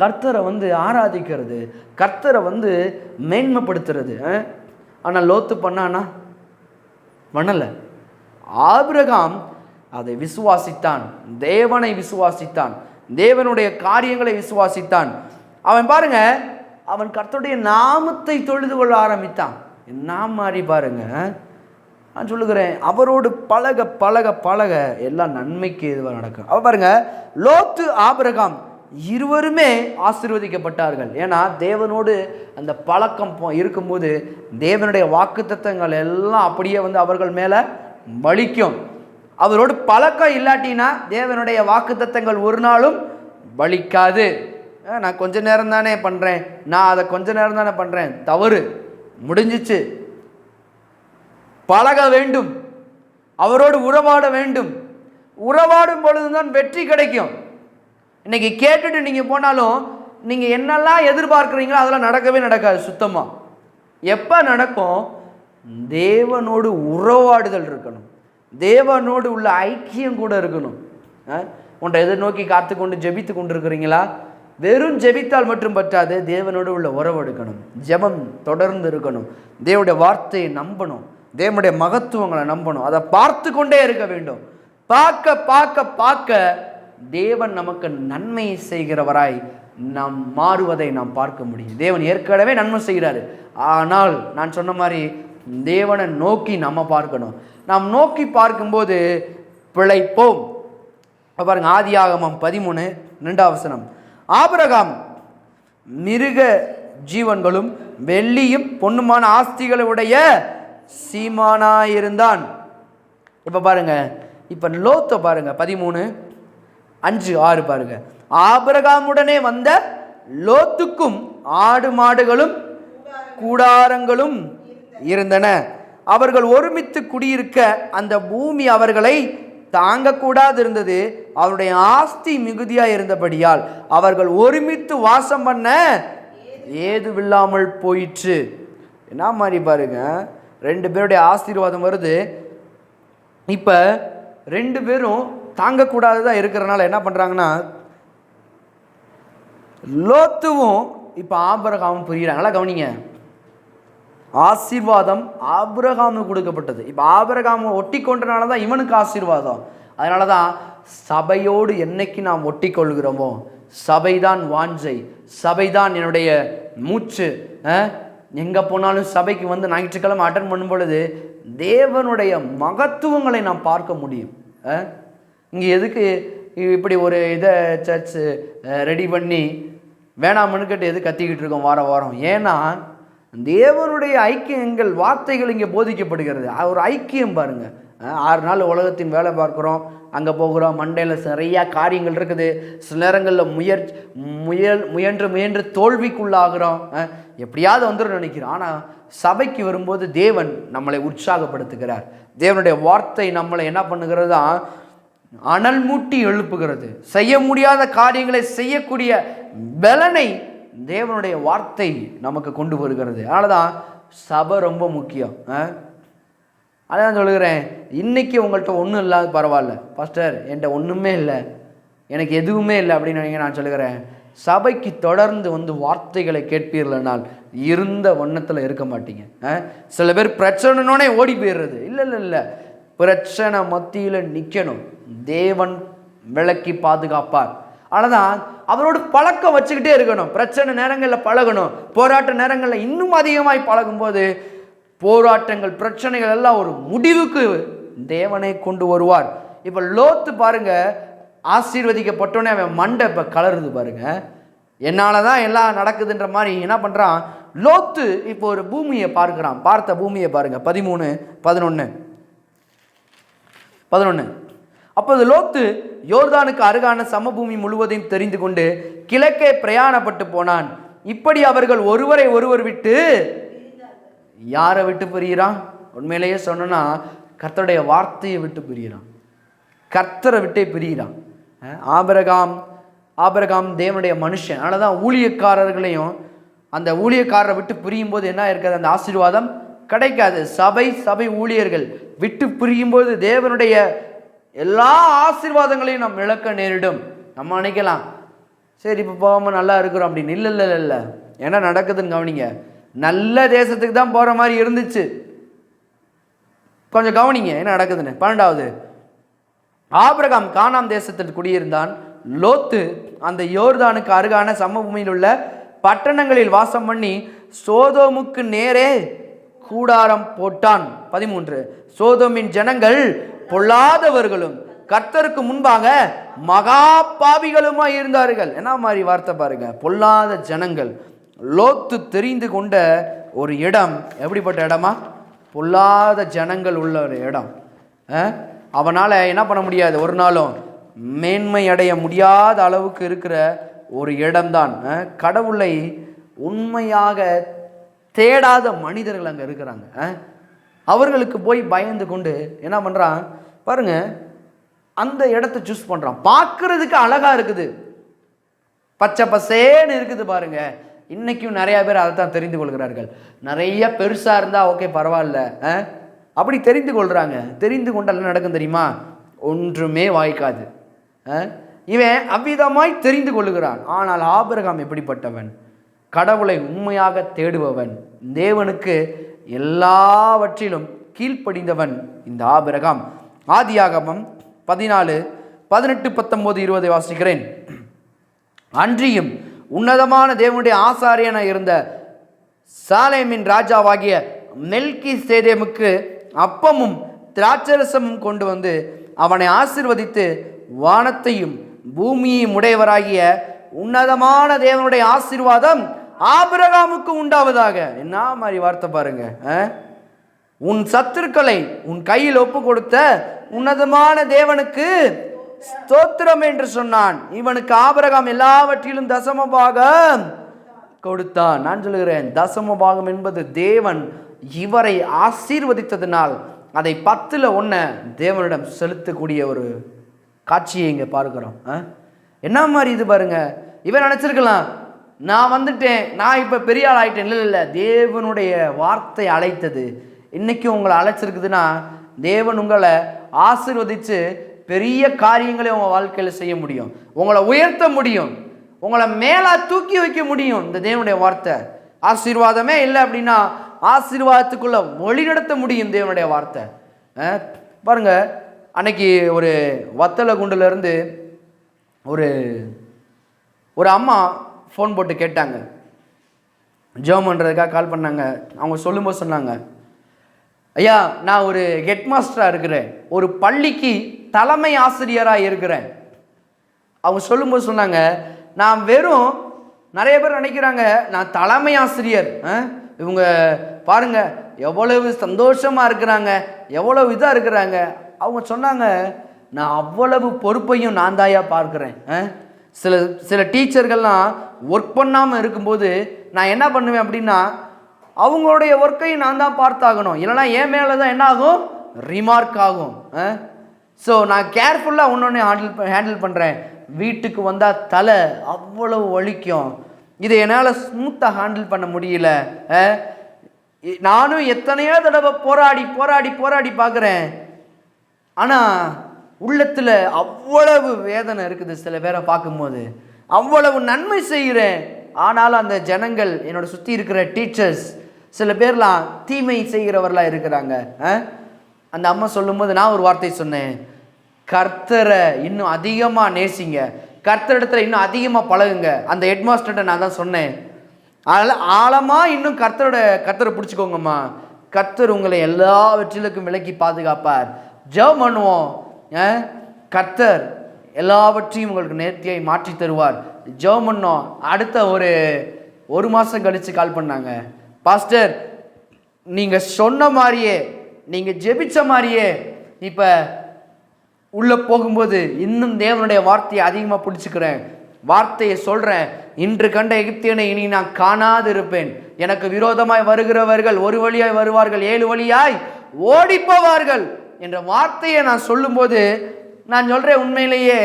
கர்த்தரை ஆராதிக்கிறது, கர்த்தரை மேன்மைப்படுத்துறது. ஆனால் லோத்து பண்ணானா? பண்ணலை. ஆபிரகாம் அதை விசுவாசித்தான், தேவனை விசுவாசித்தான், தேவனுடைய காரியங்களை விசுவாசித்தான். அவன் பாருங்க, அவன் கர்த்தருடைய நாமத்தை தொழுது கொள்ள ஆரம்பித்தான். என்ன மாதிரி பாருங்க. நான் சொல்லுகிறேன், அவரோடு பழக பழக பழக எல்லாம் நன்மைக்கு எதுவாக நடக்கும். அவ பாருங்க, லோத்து ஆபிரகாம் இருவருமே ஆசீர்வதிக்கப்பட்டார்கள். ஏன்னா தேவனோடு அந்த பழக்கம் இருக்கும்போது தேவனுடைய வாக்குத்தத்தங்கள் எல்லாம் அப்படியே அவர்கள் மேலே பலிக்கும். அவரோடு பழக்கம் இல்லாட்டினா தேவனுடைய வாக்குத்தத்தங்கள் ஒரு நாளும் பலிக்காது. நான் கொஞ்ச நேரம் தானே பண்ணுறேன், நான் அதை கொஞ்ச நேரம் தானே பண்ணுறேன், தவறு, முடிஞ்சிச்சு. பழக வேண்டும், அவரோடு உறவாட வேண்டும். உறவாடும் பொழுதுதான் வெற்றி கிடைக்கும். இன்னைக்கு கேட்டுட்டு நீங்கள் போனாலும் நீங்கள் என்னெல்லாம் எதிர்பார்க்குறீங்களோ அதெல்லாம் நடக்கவே நடக்காது. சுத்தமாக எப்போ நடக்கும்? தேவனோடு உறவாடுதல் இருக்கணும், தேவனோடு உள்ள ஐக்கியம் கூட இருக்கணும். ஒன்றை எதிர்நோக்கி காத்து கொண்டு ஜெபித்து கொண்டு இருக்கிறீங்களா? வெறும் ஜெபித்தால் மட்டும் பற்றாது, தேவனோடு உள்ள உறவு எடுக்கணும், ஜெபம் தொடர்ந்து இருக்கணும், தேவனுடைய வார்த்தையை நம்பணும், தேவனுடைய மகத்துவங்களை நம்பணும், அதை பார்த்து கொண்டே இருக்க வேண்டும். பார்க்க பார்க்க பார்க்க தேவன் நமக்கு நன்மை செய்கிறவராய் நாம் மாறுவதை நாம் பார்க்க முடியும். தேவன் ஏற்கனவே நன்மை செய்கிறாரு. ஆனால் நான் சொன்ன மாதிரி தேவனை நோக்கி நம்ம பார்க்கணும். நாம் நோக்கி பார்க்கும்போது பிழைப்போம். பாருங்க, ஆதியாகமம் 13:2. ஆபிரகாம் மிருக ஜீவன்களும் வெள்ளியும் பொன்னுமான ஆஸ்திகளை உடைய சீமானாயிருந்தான். இப்ப பாருங்க, இப்ப லோத்த பாருங்க, 13:5-6 பாருங்க. ஆபிரகாமுடனே வந்த லோத்துக்கும் ஆடு மாடுகளும் கூடாரங்களும் இருந்தன. அவர்கள் ஒருமித்து குடியிருக்க அந்த பூமி அவர்களை தாங்கக்கூடாது இருந்தது. அவருடைய ஆஸ்தி மிகுதியா இருந்தபடியால் அவர்கள் ஒருமித்து வாசம் பண்ண ஏதுவில்லாமல் போயிற்று. என்ன மாதிரி பாருங்க, 2 பேருடைய ஆசீர்வாதம் வருது. இப்ப 2 பேரும் தாங்கக்கூடாதுதான் இருக்கிறனால என்ன பண்றாங்கன்னா, லோத்துவும் இப்ப ஆபிரகாமும் புரியுறாங்களா? கவனிங்க, ஆசீர்வாதம் ஆபிரகாமுக்கு கொடுக்கப்பட்டது. இப்போ ஆபிரகாமை ஒட்டி கொண்டனால தான் இவனுக்கு ஆசீர்வாதம். அதனால தான் சபையோடு என்னைக்கு நாம் ஒட்டி கொள்கிறோமோ, சபைதான் வாஞ்சை, சபைதான் என்னுடைய மூச்சு. எங்கே போனாலும் சபைக்கு ஞாயிற்றுக்கிழமை அட்டன் பண்ணும் பொழுது தேவனுடைய மகத்துவங்களை நாம் பார்க்க முடியும். இங்கே எதுக்கு இப்படி ஒரு இதை சர்ச் ரெடி பண்ணி வேணாம்னு கேட்டு எது கத்திக்கிட்டு இருக்கோம் வார வாரம்? ஏன்னா தேவனுடைய ஐக்கியங்கள் வார்த்தைகள் இங்கே போதிக்கப்படுகிறது. ஒரு ஐக்கியம் பாருங்கள். 6 நாள் உலகத்தின் வேலை பார்க்குறோம், அங்கே போகிறோம், மண்டையில் நிறையா காரியங்கள் இருக்குது. சில நேரங்களில் முயன்று தோல்விக்குள்ளாகிறோம், எப்படியாவது வந்துடும் நினைக்கிறோம். ஆனால் சபைக்கு வரும்போது தேவன் நம்மளை உற்சாகப்படுத்துகிறார். தேவனுடைய வார்த்தை நம்மளை என்ன பண்ணுகிறது தான், அனல் மூட்டி எழுப்புகிறது. செய்ய முடியாத காரியங்களை செய்யக்கூடிய பலனை தேவனுடைய வார்த்தை நமக்கு கொண்டு வருகிறது. அதனால தான் சபை ரொம்ப முக்கியம். அதான் சொல்லுகிறேன், இன்றைக்கி உங்கள்கிட்ட ஒன்றும் இல்லாத பரவாயில்ல பாஸ்டர், என்கிட்ட ஒன்றுமே இல்லை, எனக்கு எதுவுமே இல்லை அப்படின்னு நான் சொல்லுகிறேன், சபைக்கு தொடர்ந்து வந்து வார்த்தைகளை கேட்பீர்கள்னால் இருந்த வண்ணத்தில் இருக்க மாட்டீங்க. சில பேர் பிரச்சனைனோடனே ஓடி போயிடுறது. இல்லை இல்லை இல்லை, பிரச்சனை மத்தியில் நிற்கணும், தேவன் விளக்கி பாதுகாப்பார். அதனால்தான் அவரோடு பழக்கம் வச்சுக்கிட்டே இருக்கணும். பிரச்சனை நேரங்களில் பழகணும், போராட்ட நேரங்களில் இன்னும் அதிகமாய் பழகும்போது போராட்டங்கள் பிரச்சனைகள் எல்லாம் ஒரு முடிவுக்கு தேவனை கொண்டு வருவார். இப்போ லோத்து பாருங்க, ஆசீர்வதிக்கப்பட்டோன்னே அவன் மண்டை இப்போ கலருது பாருங்க. என்னால தான் எல்லாம் நடக்குதுன்ற மாதிரி என்ன பண்ணுறான் லோத்து. இப்போ ஒரு பூமியை பார்க்குறான், பார்த்த பூமியை பாருங்க. 13:11. அப்போது லோத்து யோர்தானுக்கு அருகான சமபூமி முழுவதையும் தெரிந்து கொண்டு கிழக்கே பிரயாணப்பட்டு போனான். இப்படி அவர்கள் ஒருவரை ஒருவர் விட்டு, யாரை விட்டு பிரிகிறான்? உண்மையிலேயே சொன்னா கர்த்தருடைய வார்த்தையை விட்டு பிரிகிறான், கர்த்தரை விட்டே பிரிகிறான். ஆபிரகாம் தேவனுடைய மனுஷன். அதனால தான் ஊழியக்காரர்களையும் அந்த ஊழியக்காரரை விட்டு பிரியும் போது என்ன இருக்காது, அந்த ஆசீர்வாதம் கிடைக்காது. சபை ஊழியர்கள் விட்டு பிரியும் போது தேவனுடைய எல்லா ஆசீர்வாதங்களையும் நம்ம இழக்க நேரிடும். நம்ம நினைக்கலாம் சரி இப்போ போகாமல் நல்லா இருக்கிறோம் அப்படின்னு. இல்லை இல்லை இல்லை, என்ன நடக்குதுன்னு கவனிங்க. நல்ல தேசத்துக்கு தான் போகிற மாதிரி இருந்துச்சு, கொஞ்சம் கவனிங்க என்ன நடக்குதுன்னு. 12வது, ஆபிரகாம் கானான் தேசத்தில் குடியிருந்தான். லோத்து அந்த யோர்தானுக்கு அருகான சமபூமியில் உள்ள பட்டணங்களில் வாசம் பண்ணி சோதோமுக்கு நேரே கூடாரம் போட்டான். 13, சோதோமின் ஜனங்கள் பொல்லாதவர்களும் கர்த்தருக்கு முன்பாக மகா பாவிகளுமாய் இருந்தார்கள். என்ன மாதிரி வார்த்தை பாருங்க, பொல்லாத ஜனங்கள். லோத்து தெரிந்து கொண்ட ஒரு இடம் எப்படிப்பட்ட இடமா, பொல்லாத ஜனங்கள் உள்ள ஒரு இடம். அவனால் என்ன பண்ண முடியாது, ஒரு நாளும் மேன்மை அடைய முடியாத அளவுக்கு இருக்கிற ஒரு இடம்தான். கடவுளை உண்மையாக தேடாத மனிதர்கள் அங்கே இருக்கிறாங்க. அவர்களுக்கு போய் பயந்து கொண்டு என்ன பண்ணுறான் பாருங்க, அந்த இடத்த சூஸ் பண்ணுறான். பார்க்கறதுக்கு அழகா இருக்குது, பச்சை பசேன்னு இருக்குது பாருங்க. இன்னைக்கும் நிறைய பேர் அதை தான் தெரிந்து கொள்கிறார்கள். நிறைய பெருசாக இருந்தால் ஓகே பரவாயில்ல, அப்படி தெரிந்து கொள்கிறாங்க. தெரிந்து கொண்டால் நடக்கும் தெரியுமா, ஒன்றுமே வாய்க்காது. இவன் அவ்விதமாய் தெரிந்து கொள்ளுகிறான். ஆனால் ஆபிரகாம் எப்படிப்பட்டவன், கடவுளை உண்மையாக தேடுபவன், தேவனுக்கு எல்லாவற்றிலும் கீழ்ப்படிந்தவன் இந்த ஆபிரகாம். ஆதியாகமம் 14, 18, 19, 20 வாசிக்கிறேன். அன்றியும் உன்னதமான தேவனுடைய ஆசாரியன இருந்த சாலேமின் ராஜாவாகிய மெல்கிசேதேமுக்கு அப்பமும் திராட்சரசமும் கொண்டு வந்து அவனை ஆசீர்வதித்து, வானத்தையும் பூமியையும் உடையவராகிய உன்னதமான தேவனுடைய ஆசீர்வாதம் ஆபிரகாமுக்கு உண்டாவதாக. என்ன மாதிரி வார்த்தை பாருங்க. உன் சத்துருக்களை உன் கையில் ஒப்பு கொடுத்த உன்னதமான தேவனுக்கு ஸ்தோத்திரம் என்று சொன்னான். இவனுக்கு ஆபிரகாம் எல்லாவற்றிலும் தசமபாகம் கொடுத்தான். நான் சொல்லுகிறேன், தசமபாகம் என்பது தேவன் இவரை ஆசீர்வதித்ததினால் அதை 10ல் 1 தேவனிடம் செலுத்தக்கூடிய ஒரு காட்சியை இங்கே பார்க்கிறோம். என்ன மாதிரி இது பாருங்க. இவன் நினைச்சிருக்கலாம், நான் வந்துட்டேன், நான் இப்போ பெரிய ஆள் ஆகிட்டேன். இல்லை இல்லை, தேவனுடைய வார்த்தை அழைத்தது. இன்னைக்கும் உங்களை அழைச்சிருக்குதுன்னா தேவன் உங்களை ஆசீர்வதித்து பெரிய காரியங்களை உங்கள் வாழ்க்கையில் செய்ய முடியும், உங்களை உயர்த்த முடியும், உங்களை மேலே தூக்கி வைக்க முடியும். இந்த தேவனுடைய வார்த்தை ஆசீர்வாதமே இல்லை அப்படின்னா ஆசீர்வாதத்துக்குள்ள வழிநடத்த முடியும் தேவனுடைய வார்த்தை. பாருங்க, அன்னைக்கு ஒரு வத்தலகுண்டுலேருந்து ஒரு அம்மா ஃபோன் போட்டு கேட்டாங்க, ஜெபம் பண்ணுறதுக்காக கால் பண்ணாங்க. அவங்க சொல்லும்போது சொன்னாங்க, ஐயா நான் ஒரு ஹெட் மாஸ்டராக இருக்கிறேன், ஒரு பள்ளிக்கு தலைமை ஆசிரியராக இருக்கிறேன். அவங்க சொல்லும்போது சொன்னாங்க, நான் வெறும் நிறைய பேர் நினைக்கிறாங்க நான் தலைமை ஆசிரியர், இவங்க பாருங்க எவ்வளவு சந்தோஷமாக இருக்கிறாங்க, எவ்வளவு இதாக இருக்கிறாங்க. அவங்க சொன்னாங்க நான் அவ்வளவு பொறுப்பையும் நான் தாயா பார்க்குறேன். சில டீச்சர்கள்லாம் ஒர்க் பண்ணாமல் இருக்கும்போது நான் என்ன பண்ணுவேன் அப்படின்னா அவங்களுடைய ஒர்க்கையும் நான் தான் பார்த்தாகணும், இல்லைனா என் மேலே தான் என்ன ஆகும், ரிமார்க் ஆகும். ஸோ நான் கேர்ஃபுல்லாக ஒன்று ஹேண்டில் பண்ணுறேன். வீட்டுக்கு வந்தால் தலை அவ்வளவு வலிக்கும், இதை என்னால் ஸ்மூத்தாக ஹேண்டில் பண்ண முடியல. நானும் எத்தனையோ தடவை போராடி பார்க்குறேன். ஆனால் உள்ளத்தில் அவ்வளவு வேதனை இருக்குது. சில பேரை பார்க்கும்போது அவ்வளவு நன்மை செய்கிறேன், ஆனாலும் அந்த ஜனங்கள் என்னோட சுற்றி இருக்கிற டீச்சர்ஸ் சில பேர்லாம் தீமை செய்கிறவர்களாக இருக்கிறாங்க. அந்த அம்மா சொல்லும்போது நான் ஒரு வார்த்தை சொன்னேன், கர்த்தரை இன்னும் அதிகமாக நேசிங்க, கர்த்தரிடத்துல இன்னும் அதிகமாக பழகுங்க. அந்த ஹெட்மாஸ்டர்கிட்ட நான் தான் சொன்னேன், அதனால் ஆழமாக இன்னும் கர்த்தரை பிடிச்சிக்கோங்கம்மா, கர்த்தர் உங்களை எல்லாவற்றிலுக்கும் விலக்கி பாதுகாப்பார். ஜெபம் பண்ணுவோம், கர்த்தர் எல்லாவற்றையும் உங்களுக்கு நேர்த்தியாய் மாற்றி தருவார். ஜெபம் பண்ணோம். அடுத்த ஒரு மாதம் கழித்து கால் பண்ணாங்க, பாஸ்டர் நீங்கள் சொன்ன மாதிரியே, நீங்கள் ஜெபிச்ச மாதிரியே இப்போ உள்ளே போகும்போது இன்னும் தேவனுடைய வார்த்தையை அதிகமாக பிடிச்சிக்கிறேன், வார்த்தையை சொல்கிறேன், இன்று கண்ட எகிப்தியனை இனி நான் காணாது இருப்பேன், எனக்கு விரோதமாய் வருகிறவர்கள் ஒரு வழியாய் வருவார்கள், 7 வழியாய் ஓடி போவார்கள் என்ற வார்த்தையை நான் சொல்லும்போது நான் சொல்கிறேன், உண்மையிலேயே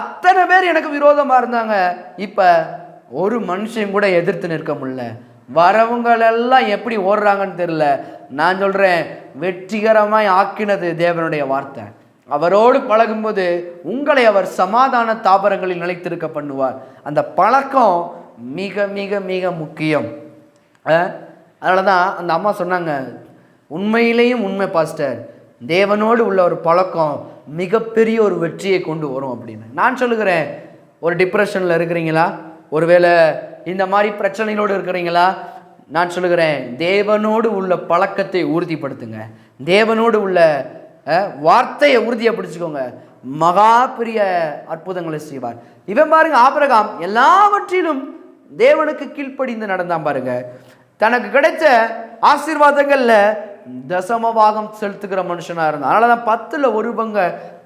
அத்தனை பேர் எனக்கு விரோதமாக இருந்தாங்க, இப்போ ஒரு மனுஷன் கூட எதிர்த்து நிற்க முடியல, வரவங்களெல்லாம் எப்படி ஓடுறாங்கன்னு தெரியல. நான் சொல்கிறேன், வெற்றிகரமாய் ஆக்கினது தேவனுடைய வார்த்தை. அவரோடு பழகும்போது உங்களை அவர் சமாதான தாபரங்களில் நிலைத்திருக்க பண்ணுவார். அந்த பழக்கம் மிக மிக மிக முக்கியம். அதனால தான் அந்த அம்மா சொன்னாங்க, உண்மையிலேயும் உண்மை பாஸ்டர், தேவனோடு உள்ள ஒரு பழக்கம் மிகப்பெரிய ஒரு வெற்றியை கொண்டு வரும் அப்படின்னு. நான் சொல்லுகிறேன், ஒரு டிப்ரெஷனில் இருக்கிறீங்களா, ஒருவேளை இந்த மாதிரி பிரச்சனைகளோடு இருக்கிறீங்களா, நான் சொல்லுகிறேன், தேவனோடு உள்ள பழக்கத்தை உறுதிப்படுத்துங்க, தேவனோடு உள்ள வார்த்தையை உறுதியை பிடிச்சுக்கோங்க, மகா பெரிய அற்புதங்களை செய்வார். இவன் பாருங்க, ஆபிரகாம் எல்லாவற்றிலும் தேவனுக்கு கீழ்ப்படிந்து நடந்தான் பாருங்க. தனக்கு கிடைச்ச ஆசீர்வாதங்கள்ல தசமபாகம் செலுத்துகிற மனுஷனா இருந்தான். அதனாலதான் 10ல் 1 பங்கு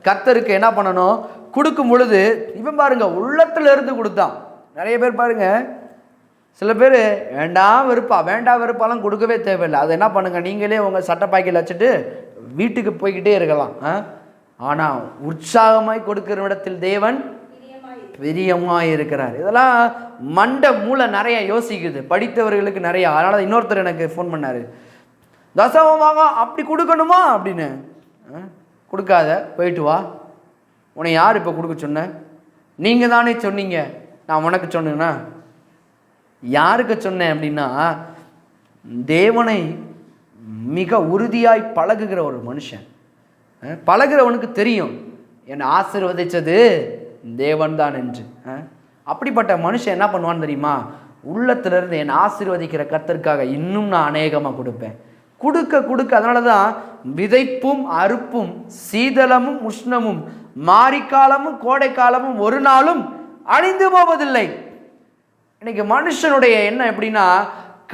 கர்த்தருக்கு என்ன பண்ணணும், கொடுக்கும் பொழுது இவன் பாருங்க உள்ளத்துல இருந்து கொடுத்தான். நிறைய பேர் பாருங்க, சில பேர் வேண்டாம் வெறுப்பாலாம் கொடுக்கவே தேவையில்லை, அதை என்ன பண்ணுங்க, நீங்களே உங்கள் சட்டை பாய்க்கில் வச்சுட்டு வீட்டுக்கு போய்கிட்டே இருக்கலாம். ஆனால் உற்சாகமாய் கொடுக்கிற இடத்தில் தேவன் பிரியமாய் இருக்கிறார். இதெல்லாம் மண்ட மூளை நிறைய யோசிக்குது, படித்தவர்களுக்கு நிறையா. அதனால இன்னொருத்தர் எனக்கு ஃபோன் பண்ணார், தசமமாக அப்படி கொடுக்கணுமா அப்படின்னு. கொடுக்காத, போயிட்டு வா, உன்னை யார் இப்போ கொடுக்க சொன்ன, நீங்கள் தானே சொன்னீங்க, நான் உனக்கு சொன்னேன்னா யாருக்கு சொன்னேன் அப்படின்னா, தேவனை மிக உறுதியாய் பழகுகிற ஒரு மனுஷன், பழகிறவனுக்கு தெரியும் என்னை ஆசீர்வதிச்சது தேவன் தான் என்று. அப்படிப்பட்ட மனுஷன் என்ன பண்ணுவான்னு தெரியுமா, உள்ளத்திலிருந்து என்னை ஆசீர்வதிக்கிற கர்த்தருக்காக இன்னும் நான் அநேகமாக கொடுப்பேன், கொடுக்க. அதனால தான் விதைப்பும் அறுப்பும் சீதளமும் உஷ்ணமும் மாரிக்காலமும் கோடைக்காலமும் ஒரு நாளும் அழிந்து போவதில்லை. இன்னைக்கு மனுஷனுடைய எண்ணம் எப்படின்னா,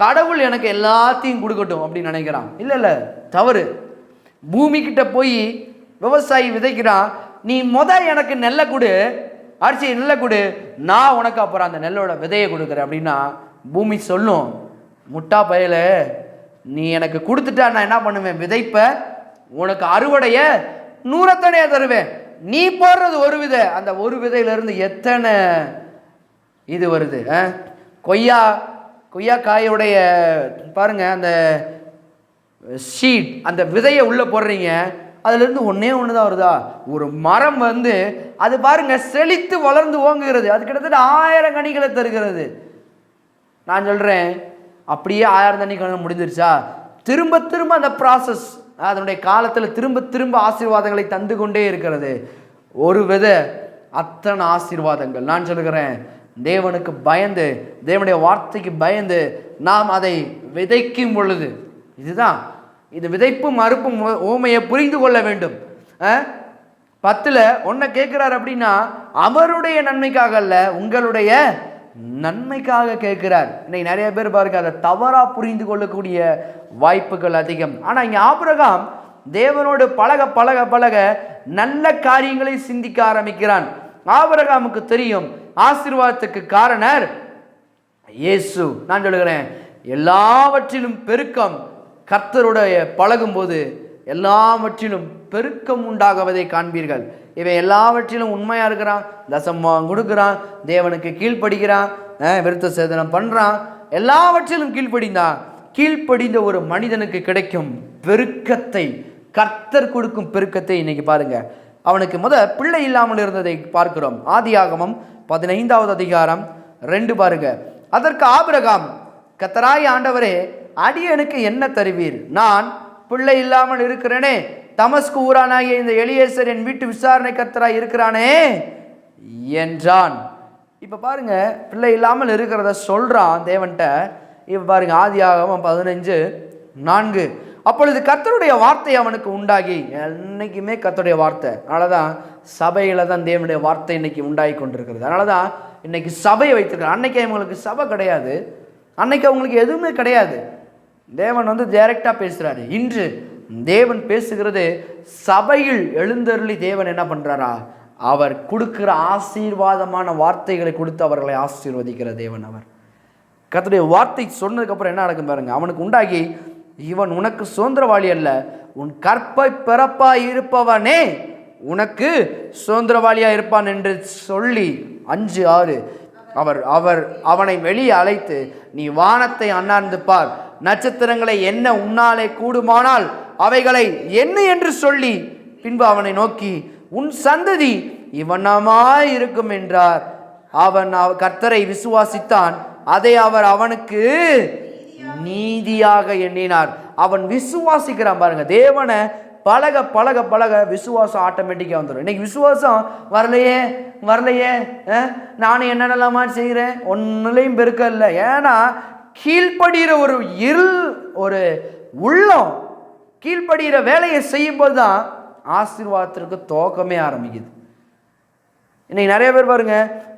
கடவுள் எனக்கு எல்லாத்தையும் கொடுக்கட்டும் அப்படின்னு நினைக்கிறான். இல்லை, தவறு. பூமி கிட்ட போய் விவசாயி விதைக்கிறான், நீ எனக்கு நெல்லை கொடு, அரிசி நெல்லை கொடு, நான் உனக்கு அப்புறம் அந்த நெல்லோட விதையை கொடுக்குறேன் அப்படின்னா பூமி சொல்லும், முட்டா பயல, நீ எனக்கு கொடுத்துட்டா நான் என்ன பண்ணுவேன், விதைப்ப, உனக்கு அறுவடைய 100 தருவேன், நீ போடுறது ஒரு விதை, அந்த ஒரு விதையிலிருந்து எத்தனை இது வருது. கொய்யா காயோடைய பாருங்க, அந்த ஷீட், அந்த விதையை உள்ள போடுறீங்க, அதுலேருந்து ஒன்று தான் வருதா. ஒரு மரம் அது பாருங்க செழித்து வளர்ந்து ஓங்குகிறது, அது கிட்டத்தட்ட 1000 கனிகளை தருகிறது. நான் சொல்கிறேன், அப்படியே 1000 கனி முடிஞ்சிருச்சா, திரும்ப அந்த ப்ராசஸ், அதனுடைய காலத்தில் திரும்ப ஆசீர்வாதங்களை தந்து கொண்டே இருக்கிறது. ஒரு விதை அத்தனை ஆசீர்வாதங்கள். நான் சொல்லுகிறேன், தேவனுக்கு பயந்து, தேவனுடைய வார்த்தைக்கு பயந்து நாம் அதை விதைக்கும் பொழுது, இதுதான் இது விதைப்பும் அறுப்பும் ஓமையை புரிந்து கொள்ள வேண்டும். 10ல் 1 கேட்குறாரு அப்படின்னா அவருடைய நன்மைக்காக அல்ல, உங்களுடைய நன்மைக்காக கேட்கிறார். இன்னைக்கு நிறைய பேர் பாருங்க அதை தவறா புரிந்து கொள்ளக்கூடிய வாய்ப்புகள் அதிகம். ஆனா இங்க ஆபிரகாம் தேவனோடு பழக பழக பழக நல்ல காரியங்களை சிந்திக்க ஆரம்பிக்கிறான். ஆபிரகாமுக்கு தெரியும் ஆசீர்வாதத்துக்கு காரணர் இயேசு. நான் சொல்லுகிறேன், எல்லாவற்றிலும் பெருக்கம் கர்த்தருடைய பழகும் போது எல்லாவற்றிலும் பெருக்கம் உண்டாகுவதை காண்பீர்கள். இவன் எல்லாவற்றிலும் உண்மையா இருக்கிறான், தசமம் கொடுக்கிறான், தேவனுக்கு கீழ்ப்படுகிறான், விருத்த சேதனம் பண்றான், எல்லாவற்றிலும் கீழ்ப்படிந்த ஒரு மனிதனுக்கு கிடைக்கும் பெருக்கத்தை, கர்த்தர் கொடுக்கும் பெருக்கத்தை இன்னைக்கு பாருங்க. அவனுக்கு பிள்ளை இல்லாமல் இருந்ததை பார்க்கிறோம். ஆதியாகமம் 15வது அதிகாரம் 2 பாருங்க. அதற்கு ஆபிரகாம், கர்த்தராகிய ஆண்டவரே, அடியனுக்கு என்ன தருவீர்? நான் பிள்ளை இல்லாமல் இருக்கிறேனே, தமஸ்கு ஊரானாகிய இந்த எலியேசர் என் வீட்டு விசாரணை கர்த்தராய் இருக்கிறானே என்றான். இப்ப பாருங்க, பிள்ளை இல்லாமல் இருக்கிறத சொல்றான் தேவன்கிட்ட. இப்ப பாருங்க, ஆதியாகமம் 15:4. அப்பொழுது கர்த்தருடைய வார்த்தை அவனுக்கு உண்டாகி, என்னைக்குமே கர்த்தருடைய வார்த்தை, அதனாலதான் சபையில தான் தேவனுடைய வார்த்தை இன்னைக்கு உண்டாகி கொண்டிருக்கிறது. அதனாலதான் இன்னைக்கு சபையை வைத்திருக்கிறார். அன்னைக்கு அவங்களுக்கு சபை கிடையாது, அன்னைக்கு அவங்களுக்கு எதுவுமே கிடையாது. தேவன் டைரக்டா பேசுறாரு. இன்று தேவன் பேசுகிறது சபையில் எழுந்தருளி தேவன் என்ன பண்றாரா, அவர் கொடுக்கிற ஆசீர்வாதமான வார்த்தைகளை கொடுத்து அவர்களை ஆசீர்வதிக்கிற தேவன். அவர் கர்த்தருடைய வார்த்தை சொன்னதுக்கு அப்புறம் என்ன நடக்கும் பாருங்க. அவனுக்கு உண்டாகி, இவன் உனக்கு சுதந்திரவாளி அல்ல, உன் கற்பை பிறப்பாய் இருப்பவனே உனக்கு சுதந்திரவாளியா இருப்பான் என்று சொல்லி 5:6 அவர் அவனை வெளியே அழைத்து, நீ வானத்தை அண்ணாந்து பார், நட்சத்திரங்களை என்ன உன்னாலே கூடுமானால் அவைகளை என்ன என்று சொல்லி, பின்பு அவனை நோக்கி, உன் சந்ததி இவனமாய் இருக்கும் என்றார். அவன் கர்த்தரை விசுவாசித்தான், அதை அவர் அவனுக்கு நீதியாக எண்ணினார். அவன் விசுவாசிக்கிறான் பாருங்க. தேவனை பழக பழக பழக விசுவாசம் ஆட்டோமேட்டிக்காக வந்துடும். இன்னைக்கு விசுவாசம் வரலையே நானும் என்னென்னலாமா செய்கிறேன், ஒன்னுலையும் பெருக்க இல்லை. ஏன்னா கீழ்ப்படுகிற ஒரு உள்ளம் கீழ்ப்படுகிற வேலையை செய்யும் போது தான் ஆசீர்வாதத்திற்கு துவக்கமே ஆரம்பிக்குது. இன்னைக்கு நிறைய பேர் பாருங்க,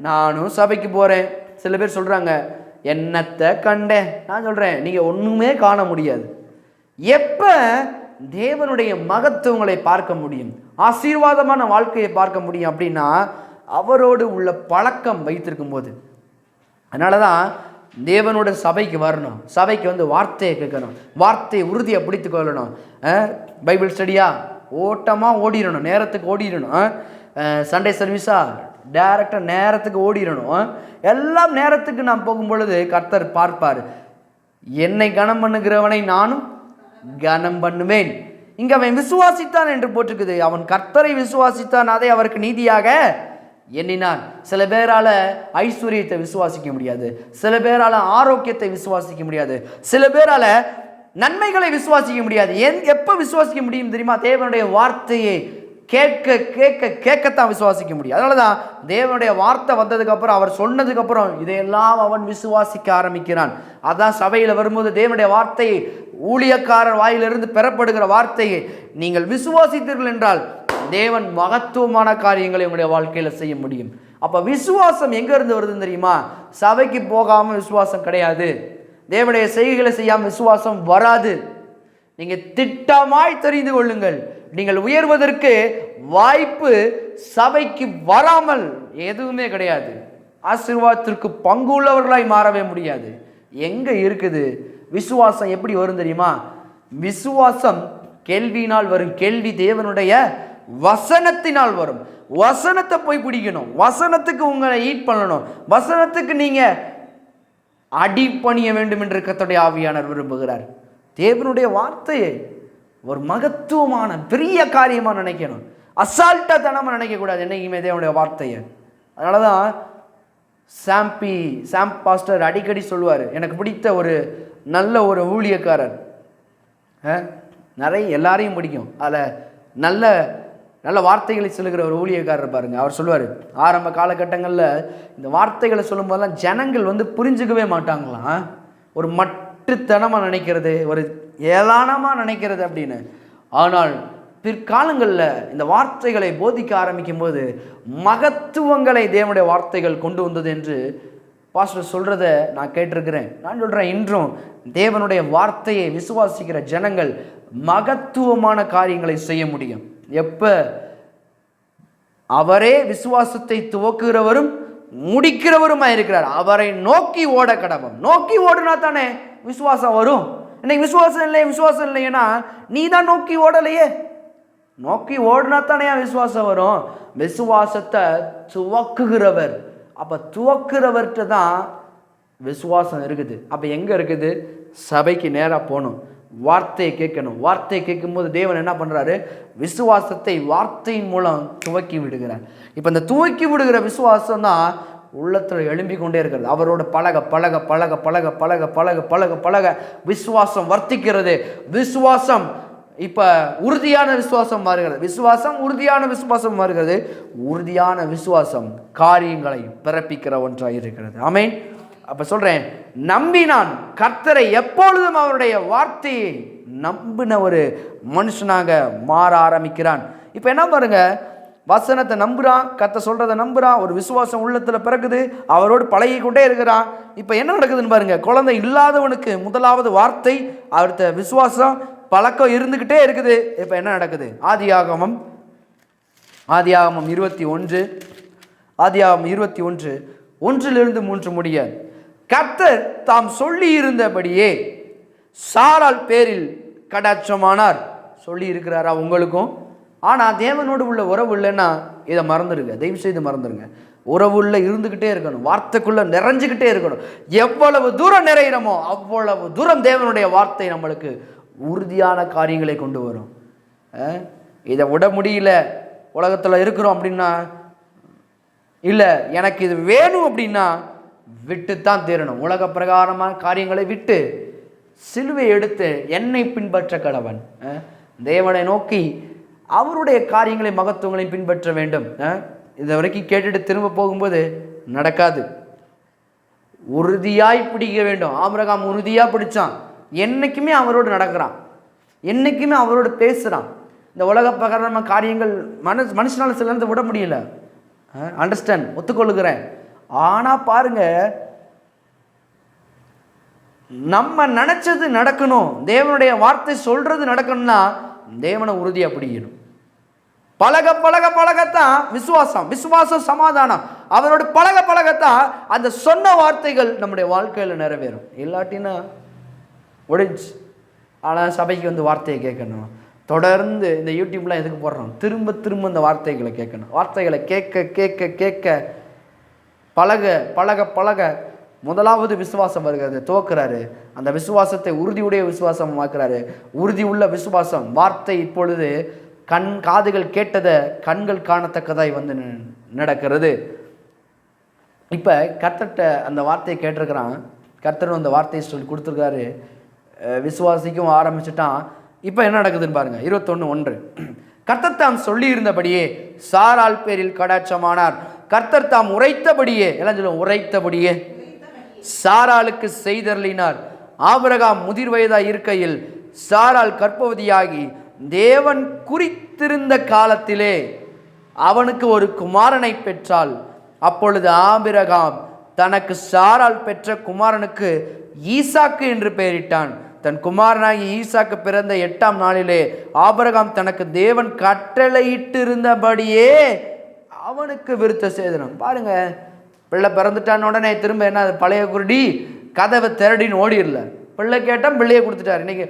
நானும் சபைக்கு போறேன், சில பேர் சொல்றாங்க என்னத்தை கண்டேன். நான் சொல்றேன், நீங்க ஒண்ணுமே காண முடியாது. எப்ப தேவனுடைய மகத்துவங்களை பார்க்க முடியும், ஆசீர்வாதமான வாழ்க்கையை பார்க்க முடியும் அப்படின்னா அவரோடு உள்ள பழக்கம் வைத்திருக்கும் போது. அதனாலதான் தேவனோட சபைக்கு வரணும், சபைக்கு வார்த்தையை கேட்கணும், வார்த்தையை உறுதியை பிடித்து கொள்ளணும். பைபிள் ஸ்டடியா ஓட்டமா ஓடிடணும், நேரத்துக்கு ஓடிடணும். சண்டே சர்வீஸா டைரக்டாக நேரத்துக்கு ஓடிடணும். எல்லாம் நேரத்துக்கு நான் போகும் பொழுது கர்த்தர் பார்ப்பார். என்னை கனம் பண்ணுகிறவனை நானும் கனம் பண்ணுவேன். இங்க அவன் விசுவாசித்தான் என்று போட்டிருக்குது. அவன் கர்த்தரை விசுவாசித்தான், அதை அவருக்கு நீதியாக எண்ணினான். சில பேரால ஐஸ்வர்யத்தை விசுவாசிக்க முடியாது, சில பேரால ஆரோக்கியத்தை விசுவாசிக்க முடியாது, சில பேரால நன்மைகளை விசுவாசிக்க முடியாது. எப்ப விசுவாசிக்க முடியும் தெரியுமா? தேவனுடைய வார்த்தையை கேட்கத்தான் விசுவாசிக்க முடியும். அதனாலதான் தேவனுடைய வார்த்தை வந்ததுக்கு அப்புறம், அவர் சொன்னதுக்கு அப்புறம் இதையெல்லாம் அவன் விசுவாசிக்க ஆரம்பிக்கிறான். அதான் சபையில வரும்போது தேவனுடைய வார்த்தையை, ஊழியக்காரர் வாயிலிருந்து பெறப்படுகிற வார்த்தையை நீங்கள் விசுவாசித்தீர்கள் என்றால் தேவன் மகத்துவமான காரியங்களை உங்களுடைய வாழ்க்கையில செய்ய முடியும். அப்ப விசுவாசம் எங்க இருந்து வருதுன்னு தெரியுமா? சபைக்கு போகாம விசுவாசம் கிடையாது, தேவனுடைய செய்கைகளை செய்யாம விசுவாசம் வராது. நீங்க திட்டமாய் தெரிந்து கொள்ளுங்கள், நீங்கள் உயர்வதற்கு வாய்ப்பு சபைக்கு வராமல் எதுவுமே கிடையாது. ஆசீர்வாதத்திற்கு பங்கு உள்ளவர்களாய் மாறவே முடியாது. எங்க இருக்குது விசுவாசம்? எப்படி வரும் தெரியுமா? விசுவாசம் கேள்வியினால் வரும், கேள்வி தேவனுடைய வசனத்தினால் வரும். வசனத்தை போய் பிடிக்கணும், வசனத்துக்கு உங்களை ஈட் பண்ணணும், வசனத்துக்கு நீங்க அடிபணிய வேண்டும் என்று கர்த்தருடைய ஆவியானவர் விரும்புகிறார். தேவனுடைய வார்த்தையை ஒரு மகத்துவமான பெரிய காரியமா நினைக்கணும், அசால்ட்டா தனமா நினைக்க கூடாது என்னைக்குமே தேவனுடைய வார்த்தையை. அதனாலதான் சாம் பாஸ்டர் அடிக்கடி சொல்லுவார், எனக்கு பிடித்த ஒரு நல்ல ஒரு ஊழியக்காரர், நிறைய எல்லாரையும் பிடிக்கும், அதில் நல்ல நல்ல வார்த்தைகளை சொல்லுகிற ஒரு ஊழியக்காரர் பாருங்க. அவர் சொல்லுவார், ஆரம்ப காலகட்டங்களில் இந்த வார்த்தைகளை சொல்லும் போதெல்லாம் ஜனங்கள் புரிஞ்சுக்கவே மாட்டாங்களாம், ஒரு மட்டுத்தனமாக நினைக்கிறது, ஒரு ஏளனமாக நினைக்கிறது அப்படின்னு. ஆனால் பிற்காலங்களில் இந்த வார்த்தைகளை போதிக்க ஆரம்பிக்கும் போது மகத்துவங்களை தேவனுடைய வார்த்தைகள் கொண்டு வந்தது என்று பாஸ்டர் சொல்கிறத நான் கேட்டிருக்கிறேன். நான் சொல்கிறேன், இன்றும் தேவனுடைய வார்த்தையை விசுவாசிக்கிற ஜனங்கள் மகத்துவமான காரியங்களை செய்ய முடியும். எப்போ? அவரே விசுவாசத்தை துவக்குகிறவரும் முடிக்கிறவருமாக இருக்கிறார். அவரை நோக்கி ஓட கடவும். நோக்கி ஓடுனா தானே விசுவாசம் வரும். இன்னைக்கு விசுவாசம் இல்லைன்னா நீ தான் நோக்கி ஓடலையே. நோக்கி ஓடுனா தானே விசுவாசம் வரும். விசுவாசத்தை துவக்குகிறவர். அப்போ துவக்குறவர்கிட்ட தான் விசுவாசம் இருக்குது. அப்போ எங்கே இருக்குது? சபைக்கு நேராக போகணும், வார்த்தையை கேட்கணும். வார்த்தையை கேட்கும்போது தேவன் என்ன பண்ணுறாரு? விசுவாசத்தை வார்த்தையின் மூலம் துவக்கி விடுகிறார். இப்போ இந்த துவக்கி விடுகிற விசுவாசம் தான் உள்ளத்தில் எழும்பி கொண்டே இருக்கிறது. அவரோட பழக பழக பழக பழக பழக பழக பழக பழக விசுவாசம் வர்த்திக்கிறது. விசுவாசம் இப்போ உறுதியான விசுவாசம் மாறுகிறது. விசுவாசம் உறுதியான விசுவாசம் மாறுகிறது. உறுதியான விசுவாசம் காரியங்களை பிறப்பிக்கிற ஒன்றாக இருக்கிறது. ஆமென். அப்போ சொல்கிறேன், நம்பினான் கர்த்தரை, எப்பொழுதும் அவருடைய வார்த்தையை நம்பின ஒரு மனுஷனாக மாற ஆரம்பிக்கிறான். இப்போ என்ன பாருங்க, வசனத்தை நம்புகிறான், கர்த்தர் சொல்கிறத நம்புகிறான், ஒரு விசுவாசம் உள்ளத்தில் பிறகுது, அவரோடு பழகிக்கொண்டே இருக்கிறான். இப்போ என்ன நடக்குதுன்னு பாருங்க, குழந்தை இல்லாதவனுக்கு முதலாவது வார்த்தை, அவர்கிட்ட விசுவாசம் பழக்கம் இருந்துக்கிட்டே இருக்குது. இப்போ என்ன நடக்குது? ஆதியாகமம் 21 1-3 முடிய, கர்த்தர் தாம் சொல்லி இருந்தபடியே சாராள் பேரில் கடாட்சமானார். சொல்லி இருக்கிறாரா உங்களுக்கும்? ஆனால் தேவனோடு உள்ள உறவு இல்லைன்னா இதை மறந்துடுங்க, தயவு செய்து மறந்துடுங்க. உறவுள்ள இருந்துக்கிட்டே இருக்கணும், வார்த்தைக்குள்ளே நிறைஞ்சிக்கிட்டே இருக்கணும். எவ்வளவு தூரம் நிறையிறமோ அவ்வளவு தூரம் தேவனுடைய வார்த்தை நம்மளுக்கு உறுதியான காரியங்களை கொண்டு வரும். இதை விட முடியல, உலகத்தில் இருக்கிறோம் அப்படின்னா, இல்லை எனக்கு இது வேணும் அப்படின்னா விட்டுத்தான் தீரணும். உலக பிரகாரமான காரியங்களை விட்டு சிலுவை எடுத்து என்னை பின்பற்ற கடவன். தேவனை நோக்கி அவருடைய காரியங்களை மகத்துவங்களையும் பின்பற்ற வேண்டும். இதை வரைக்கும் கேட்டுட்டு திரும்ப போகும்போது நடக்காது. உறுதியாய் பிடிக்க வேண்டும். ஆபிரகாம் உறுதியாக பிடிச்சான். என்னைக்குமே அவரோடு நடக்கிறான், என்னைக்குமே அவரோடு பேசுகிறான். இந்த உலக பிரகாரமான காரியங்கள் மனுஷனால சில நேரத்தை விட முடியல. அண்டர்ஸ்டாண்ட், ஒத்துக்கொள்ளுகிறேன். ஆனால் பாருங்க, நம்ம நினைச்சது நடக்கணும், தேவனுடைய வார்த்தை சொல்றது நடக்கணும்னா தேவனை உறுதியாக பிடிக்கணும். பழக பழக பழகத்தான் விசுவாசம், விசுவாசம் சமாதானம். அவரோட பழக பழகத்தான் அந்த சொன்ன வார்த்தைகள் நம்முடைய வாழ்க்கையில் நிறைவேறும். இல்லாட்டினா ஒடிஞ்சு. ஆனால் சபைக்கு வந்து வார்த்தையை கேட்கணும். தொடர்ந்து இந்த யூடியூப்லாம் எதுக்கு போடுறோம்? திரும்ப திரும்ப இந்த வார்த்தைகளை கேட்கணும். வார்த்தைகளை கேட்க கேட்க கேட்க பழக பழக பழக முதலாவது விசுவாசம் வருகிறது, துவக்கிறாரு. அந்த விசுவாசத்தை உறுதியுடைய விசுவாசமாக்குறாரு. உறுதி உள்ள விசுவாசம். வார்த்தை இப்பொழுது காதுகள் கேட்டதை கண்கள் காணத்தக்கதாய் வந்து நடக்கிறது. இப்போ கர்த்தர்கிட்ட அந்த வார்த்தையை கேட்டிருக்கிறான். கர்த்தர் அந்த வார்த்தையை சொல்லி கொடுத்துருக்காரு. விசுவாசிக்கும் ஆரம்பிச்சுட்டான். இப்போ என்ன நடக்குதுன்னு பாருங்க. 21:1, கர்த்தர் தாம் சொல்லி இருந்தபடியே சாராள் பேரில் கடாட்சமானார். கர்த்தர் தாம் உரைத்தபடியே, எல்லாம் சொல்லுவோம், உரைத்தபடியே சாராளுக்கு செய்தருளினார். ஆபிரகாம் முதிர் வயதாய் இருக்கையில் சாராள் கர்ப்பவதியாகி தேவன் குறித்திருந்த காலத்திலே அவனுக்கு ஒரு குமாரனை பெற்றாள். அப்பொழுது ஆபிரகாம் தனக்கு சாராள் பெற்ற குமாரனுக்கு ஈசாக்கு என்று பெயரிட்டான். தன் குமாரனாகி ஈசாக்கு பிறந்த 8ஆம் நாளிலே ஆபிரகாம் தனக்கு தேவன் கட்டளையிட்டிருந்தபடியே அவனுக்கு விருத்த சேதனம். பாருங்க, பிள்ளை பிறந்துட்டான் உடனே திரும்ப என்ன, பழைய குருடி கதவை திரடின்னு ஓடிடல. பிள்ளை கேட்டால் பிள்ளையை கொடுத்துட்டார். இன்னைக்கு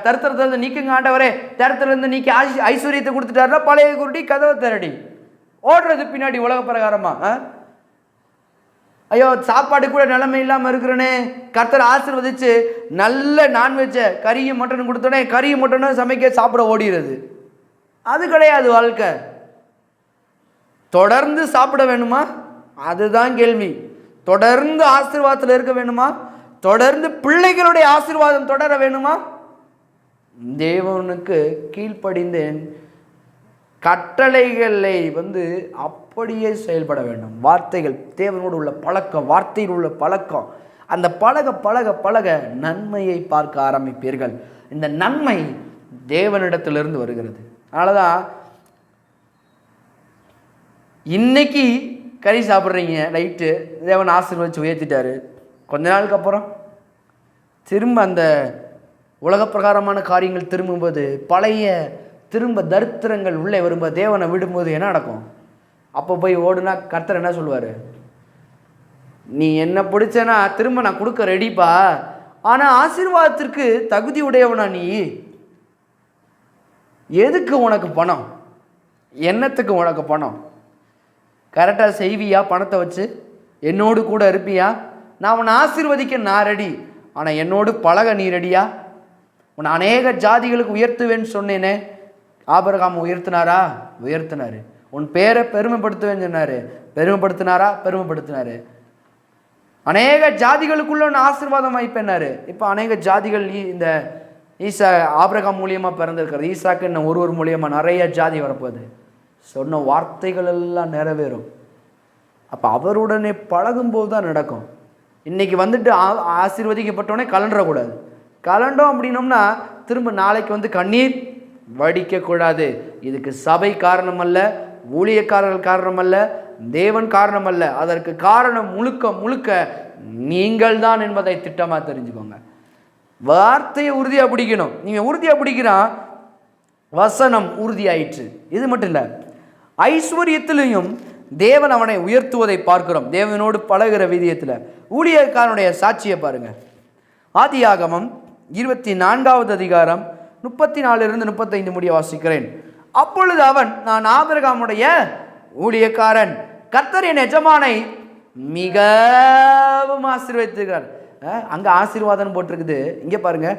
தருத்திரத்திலிருந்து நீக்குங்க ஆண்டவரே, தருத்திலிருந்து நீக்கி ஐஸ்வர்யத்தை கொடுத்துட்டாருன்னா பழைய குருடி கதவை திரடி ஓடுறது பின்னாடி உலக பிரகாரமா. ஐயோ சாப்பாடு கூட நிலைமை இல்லாமல் இருக்கிறனே, கர்த்தர் ஆசீர்வதிச்சு நல்ல நான்வெஜ்ஜை கறியும் மட்டனும் கொடுத்தோடனே கறியும் மட்டனும் சமைக்க சாப்பிட ஓடிடுறது. அது கிடையாது வாழ்க்கை. தொடர்ந்து சாப்பிட வேணுமா? அதுதான் கேள்வி. தொடர்ந்து ஆசீர்வாதத்தில் இருக்க வேணுமா? தொடர்ந்து பிள்ளைகளுடைய ஆசீர்வாதம் தொடர வேணுமா? தேவனுக்கு கீழ்ப்படிந்தேன், கட்டளைகளை அப்படியே செயல்பட வேண்டும். வார்த்தைகள், தேவனோடு உள்ள பழக்கம், வார்த்தையில் உள்ள பழக்கம், அந்த பழக பழக பழக நன்மையை பார்க்க ஆரம்பிப்பீர்கள். இந்த நன்மை தேவனிடத்திலிருந்து வருகிறது. அதனாலதான் இன்னைக்கு கறி சாப்பிட்றீங்க, நைட்டு தேவன் ஆசீர்வதிச்சு உயர்த்திட்டாரு. கொஞ்ச நாளுக்கு அப்புறம் திரும்ப அந்த உலக பிரகாரமான காரியங்கள் திரும்பும்போது, பழைய திரும்ப தரித்திரங்கள் உள்ளே வரும்போது, தேவனை விடும்போது என்ன நடக்கும்? அப்போ போய் ஓடுனா கர்த்தர் என்ன சொல்லுவார்? நீ என்ன பிடிச்சனா திரும்ப நான் கொடுக்க ரெடிப்பா, ஆனால் ஆசீர்வாதத்திற்கு தகுதி உடையவனா நீ? எதுக்கு உனக்கு பணம்? என்னத்துக்கு உனக்கு பணம்? கரெக்டாக செய்வியா? பணத்தை வச்சு என்னோடு கூட இருப்பியா? நான் உன்னை ஆசீர்வதிக்க நான் ரெடி, ஆனால் என்னோடு பழக நீ ரெடியா? உன்னை அநேக ஜாதிகளுக்கு உயர்த்துவேன்னு சொன்னேனே, ஆபிரகாம் உயர்த்தினாரா? உயர்த்தினாரு. உன் பேரை பெருமைப்படுத்துவேன்னு சொன்னார், பெருமைப்படுத்தினாரா? பெருமைப்படுத்தினாரு. அநேக ஜாதிகளுக்குள்ள ஒன்று ஆசீர்வாதம் வைப்பேன்னாரு. இப்போ அநேக ஜாதிகள் இந்த ஆபிரகாம் மூலியமாக பிறந்திருக்கிறது. ஈசாக்கு இன்னும் ஒரு மூலியமாக நிறைய ஜாதி வரப்போகுது. சொன்ன வார்த்தைகள் எல்லாம் நிறைவேறும். அப்போ அவருடனே பழகும்போது தான் நடக்கும். இன்னைக்கு வந்துட்டு ஆசீர்வதிக்கப்பட்டோடனே கலண்டக்கூடாது. கலண்டோம் அப்படின்னோம்னா திரும்ப நாளைக்கு கண்ணீர் வடிக்கக்கூடாது. இதுக்கு சபை காரணம் அல்ல, ஊழியக்காரர்கள் காரணம் அல்ல, தேவன் காரணம் அல்ல. அதற்கு காரணம் முழுக்க முழுக்க நீங்கள் தான் என்பதை திட்டமாக தெரிஞ்சுக்கோங்க. வார்த்தையை உறுதியாக பிடிக்கணும். நீங்கள் உறுதியாக பிடிக்கிறான், வசனம் உறுதியாயிற்று. இது மட்டும் இல்லை, ஐஸ்வர்யத்திலையும் தேவன் அவனை உயர்த்துவதை பார்க்கிறோம். தேவனோடு பழகிற விதியத்தில் ஊழியக்காரனுடைய சாட்சியை பாருங்க. ஆதியாகமம் 24வது அதிகாரம் 34 35 முடிய வாசிக்கிறேன். அப்பொழுது அவன், நான் ஆபிரகாமுடைய ஊழியக்காரன், கர்த்தர் என் எஜமானை மிகவும் ஆசீர்வதித்திருக்கிறார். அங்கே ஆசீர்வாதம் போட்டிருக்குது, இங்கே பாருங்க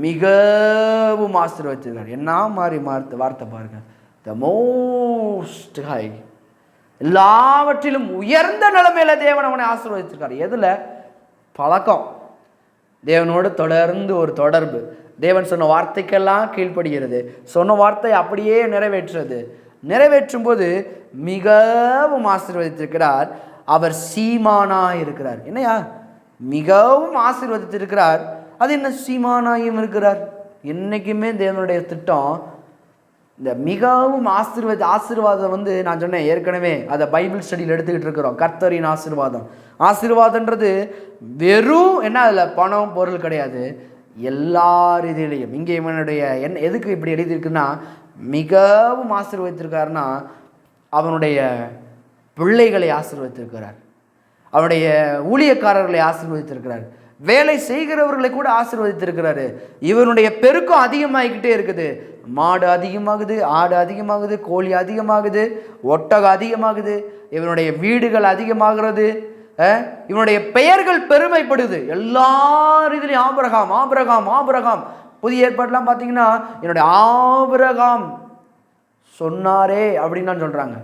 மிகவும் ஆசீர்வதித்திருக்கிறார். என்ன மாதிரி வார்த்தை பாருங்க. த மோஸ்ட் ஹை, எல்லாவற்றிலும் உயர்ந்த நிலைமையில தேவன் அவனை ஆசீர்வதித்திருக்கார். எதுல? பழக்கம், தேவனோடு தொடர்ந்து ஒரு தொடர்பு, தேவன் சொன்ன வார்த்தைக்கெல்லாம் கீழ்ப்படுகிறது, சொன்ன வார்த்தை அப்படியே நிறைவேற்றுறது. நிறைவேற்றும் போது மிகவும் ஆசீர்வதித்திருக்கிறார். அவர் சீமானாய் இருக்கிறார். என்னையா மிகவும் ஆசீர்வதித்திருக்கிறார்? அது என்ன சீமானாயும் இருக்கிறார்? என்னைக்குமே தேவனுடைய திட்டம் இந்த மிகவும் ஆசீர்வாதம் நான் சொன்னேன் ஏற்கனவே, அதை பைபிள் ஸ்டடியில் எடுத்துக்கிட்டு இருக்கிறோம். கர்த்தரின் ஆசீர்வாதம்ன்றது வெறும் என்ன, அதில் பணம் பொருள் கிடையாது, எல்லா ரீதியிலையும். இங்கே இவனுடைய எதுக்கு இப்படி எழுதியிருக்குன்னா, மிகவும் ஆசீர்வதித்திருக்காருன்னா அவனுடைய பிள்ளைகளை ஆசீர்வதித்திருக்கிறார், அவனுடைய ஊழியக்காரர்களை ஆசீர்வதித்திருக்கிறார், வேலை செய்கிறவர்களை கூட ஆசீர்வதித்திருக்கிறாரு. இவனுடைய பெருக்கம் அதிகமாகிக்கிட்டே இருக்குது. மாடு அதிகமாகுது, ஆடு அதிகமாகுது, கோழி அதிகமாகுது, ஒட்டகம் அதிகமாகுது, இவனுடைய வீடுகள் அதிகமாகிறது, இவனுடைய பெயர்கள் பெருமைப்படுது. எல்லா இதுலையும் ஆபிரகாம் ஆபிரகாம் ஆபிரகாம். புதிய ஏற்பாடுலாம் பார்த்தீங்கன்னா என்னுடைய ஆபிரகாம் சொன்னாரே அப்படின்னு தான் சொல்றாங்க.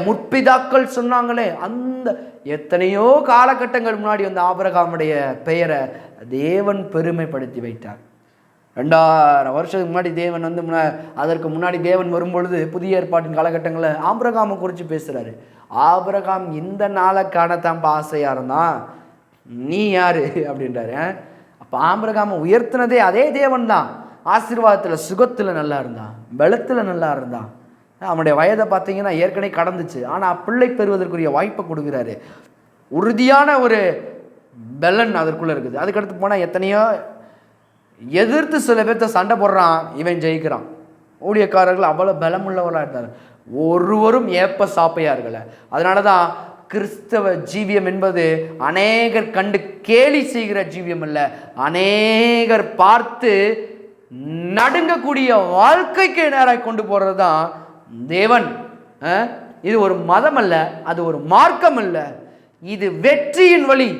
முற்பிதாக்கள் சொன்னாங்களே, அந்த எத்தனையோ காலகட்டங்கள் முன்னாடி வந்த ஆபிரகாமுடைய பெயரை தேவன் பெருமைப்படுத்தி வைத்தார். 2000 வருஷத்துக்கு முன்னாடி தேவன் அதற்கு முன்னாடி தேவன் வரும்பொழுது புதிய ஏற்பாட்டின் காலகட்டங்களில் ஆபிரகாமை குறித்து பேசுகிறாரு. ஆபிரகாம் இந்த நாளை காணத்தான் ஆசையாக இருந்தான், நீ யாரு அப்படின்றாரு. அப்போ ஆபிரகாமை உயர்த்தினதே அதே தேவன் தான். ஆசீர்வாதத்தில் சுகத்தில் நல்லா இருந்தான், பலத்தில் நல்லா இருந்தான். அவனுடைய வயதை பார்த்தீங்கன்னா ஏற்கனவே கடந்துச்சு, ஆனால் பிள்ளை பெறுவதற்குரிய வாய்ப்பை கொடுக்குறாரு. உறுதியான ஒரு பலன் அதற்குள்ளே இருக்குது. அதுக்கடுத்து போனால் எத்தனையோ எதிர்த்து சில பேர்த்த சண்டை போடுறான், இவன் ஜெயிக்கிறான். ஊழியக்காரர்கள் அவ்வளோ பலமுள்ளவர்களாக இருந்தார், ஒருவரும் ஏப்ப சாப்பையார்கள. அதனால தான் கிறிஸ்தவ ஜீவியம் என்பது அநேகர் கண்டு கேலி செய்கிற ஜீவியம் அல்ல, அநேகர் பார்த்து நடுங்கக்கூடிய வாழ்க்கைக்கு நேராக கொண்டு போகிறது தான் தேவன். இது ஒரு மதம் அல்ல, அது ஒரு மார்க்கம் அல்ல, இது வெற்றியின் வழி.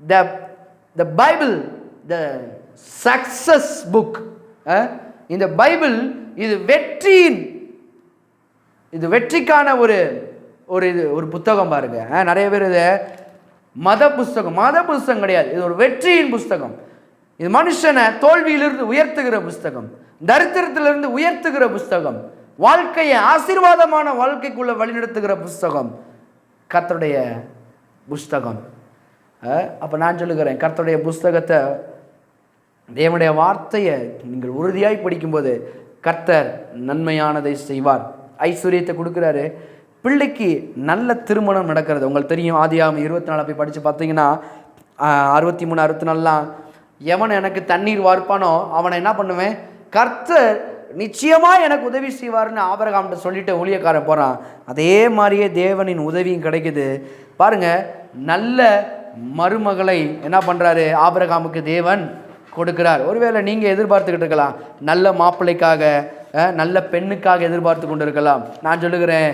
The Bible, the success book. இந்த பைபிள் இது வெற்றிக்கான ஒரு புத்தகம் பாருங்க. நிறைய பேர் இது மத புஸ்தகம் கிடையாது, இது ஒரு வெற்றியின் புஸ்தகம். இது மனுஷனை தோல்வியிலிருந்து உயர்த்துகிற புஸ்தகம், தரித்திரத்திலிருந்து உயர்த்துகிற புஸ்தகம், வாழ்க்கையை ஆசீர்வாதமான வாழ்க்கைக்குள்ள வழிநடத்துகிற புஸ்தகம் கர்த்தருடைய புஸ்தகம். அப்போ நான் சொல்லுகிறேன், கர்த்தருடைய புஸ்தகத்தை, தேவனுடைய வார்த்தையை நீங்கள் உறுதியாய் படிக்கும்போது கர்த்தர் நன்மையானதை செய்வார். ஐஸ்வர்யத்தை கொடுக்குறாரு, பிள்ளைக்கு நல்ல திருமணம் நடக்கிறது. உங்களுக்கு தெரியும், ஆதியாகமம் 24 போய் படித்து பார்த்தீங்கன்னா 63 64 எவன் எனக்கு தண்ணீர் வார்ப்பானோ அவனை என்ன பண்ணுவேன், கர்த்தர் நிச்சயமாக எனக்கு உதவி செய்வார்னு ஆபிரகாம்கிட்ட சொல்லிட்டு ஊழியக்காரன் போகிறான். அதே மாதிரியே தேவனின் உதவியும் கிடைக்குது பாருங்க. நல்ல மருமகளை என்ன பண்ணுறாரு ஆபிரகாமுக்கு தேவன் கொடுக்கிறார். ஒருவேளை நீங்கள் எதிர்பார்த்துக்கிட்டு இருக்கலாம், நல்ல மாப்பிள்ளைக்காக நல்ல பெண்ணுக்காக எதிர்பார்த்து கொண்டு இருக்கலாம். நான் சொல்லுகிறேன்,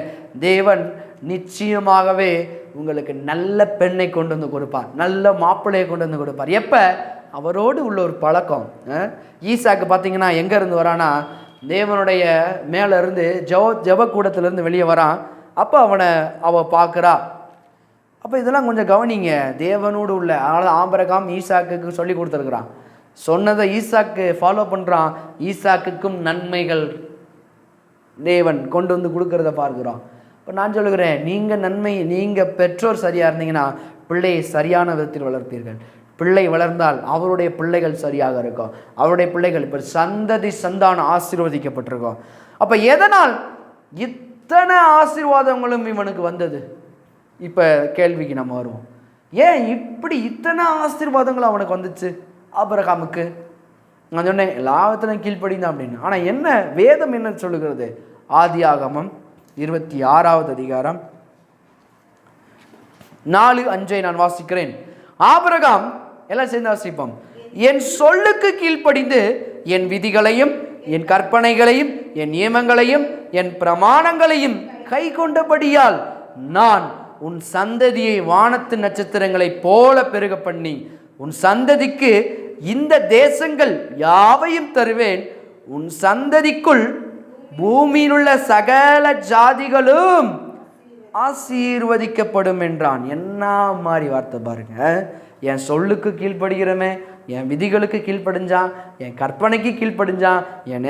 தேவன் நிச்சயமாகவே உங்களுக்கு நல்ல பெண்ணை கொண்டு வந்து கொடுப்பார், நல்ல மாப்பிள்ளையை கொண்டு வந்து கொடுப்பார். எப்போ? அவரோடு உள்ள ஒரு பழக்கம். ஈசாக்கு பார்த்தீங்கன்னா எங்கே இருந்து வரானா, தேவனுடைய மேலே இருந்து ஜெபக்கூடத்திலேருந்து வெளியே வரான். அப்போ அவள் பார்க்குறா. அப்போ இதெல்லாம் கொஞ்சம் கவனிங்க, தேவனோடு உள்ள. அதனால் ஆபிரகாம் ஈசாக்குக்கு சொல்லி கொடுத்துருக்குறான், சொன்னதை ஈசாக்கு ஃபாலோ பண்ணுறான். ஈசாக்குக்கும் நன்மைகள் தேவன் கொண்டு வந்து கொடுக்கறத பார்க்குறோம். இப்போ நான் சொல்லுகிறேன், நீங்கள் பெற்றோர் சரியாக இருந்தீங்கன்னா பிள்ளையை சரியான விதத்தில் வளர்ப்பீர்கள். பிள்ளை வளர்ந்தால் அவருடைய பிள்ளைகள் சரியாக இருக்கும். அவருடைய பிள்ளைகள் இப்போ சந்ததி சந்தானம் ஆசீர்வதிக்கப்பட்டிருக்கும். அப்போ எதனால் இத்தனை ஆசீர்வாதங்களும் இவனுக்கு வந்தது? இப்போ கேள்விக்கு நம்ம வருவோம், ஏன் இப்படி இத்தனை ஆசீர்வாதங்கள் அவனுக்கு வந்துச்சு ஆபிரகாமுக்கு? நான் சொன்னேன் எல்லாத்திலும் கீழ்ப்படிந்தான் அப்படின்னு. ஆனால் என்ன வேதம் என்ன சொல்லுகிறது? ஆதியாகமம் 26வது அதிகாரம் 4:5 நான் வாசிக்கிறேன். ஆபிரகாம், எல்லாம் சேர்ந்து வாசிப்போம். என் சொல்லுக்கு கீழ்ப்படிந்து என் விதிகளையும் என் கற்பனைகளையும் என் நியமங்களையும் என் பிரமாணங்களையும் கை கொண்டபடியால் நான் உன் சந்ததியை வானத்து நட்சத்திரங்களைப் போல பெருக பண்ணி உன் சந்ததிக்கு இந்த தேசங்கள் யாவையும் தருவேன். உன் சந்ததிக்குள் பூமியில் உள்ள சகல ஜாதிகளும் ஆசீர்வதிக்கப்படும் என்றான். என்ன மாதிரி வார்த்தை பாருங்க. என் சொல்லுக்கு கீழ்ப்படுகிறமே, என் விதிகளுக்கு கீழ்ப்படிஞ்சான், என் கற்பனைக்கு கீழ்ப்படிஞ்சான், என்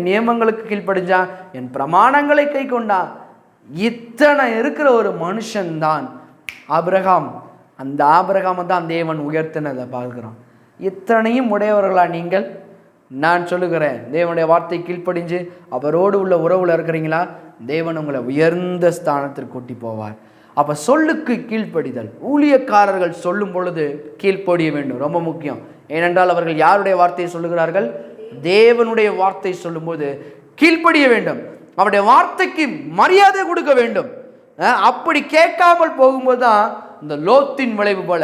நியமங்களுக்கு கீழ்ப்படிஞ்சான், என் பிரமாணங்களை கை கொண்டான். இத்தனை இருக்கிற ஒரு மனுஷன்தான் ஆபிரகாம். அந்த ஆபிரகாமை தான் தேவன் உயர்த்தினதை பார்க்கிறோம். இத்தனையும் உடையவர்களா நீங்கள்? நான் சொல்லுகிறேன், தேவனுடைய வார்த்தை கீழ்ப்படிஞ்சு அவரோடு உள்ள உறவுல இருக்கிறீங்களா, தேவன் உங்களை உயர்ந்த ஸ்தானத்திற்கு கூட்டி போவார். அப்போ சொல்லுக்கு கீழ்ப்படிதல். ஊழியக்காரர்கள் சொல்லும் பொழுது கீழ்ப்படிய வேண்டும், ரொம்ப முக்கியம். ஏனென்றால் அவர்கள் யாருடைய வார்த்தையை சொல்லுகிறார்கள்? தேவனுடைய வார்த்தை சொல்லும்போது கீழ்ப்படிய வேண்டும். அவருடைய வார்த்தைக்கு மரியாதை கொடுக்க வேண்டும். அப்படி கேட்காமல் போகும்போது தான் இந்த லோத்தின் விளைவு போல.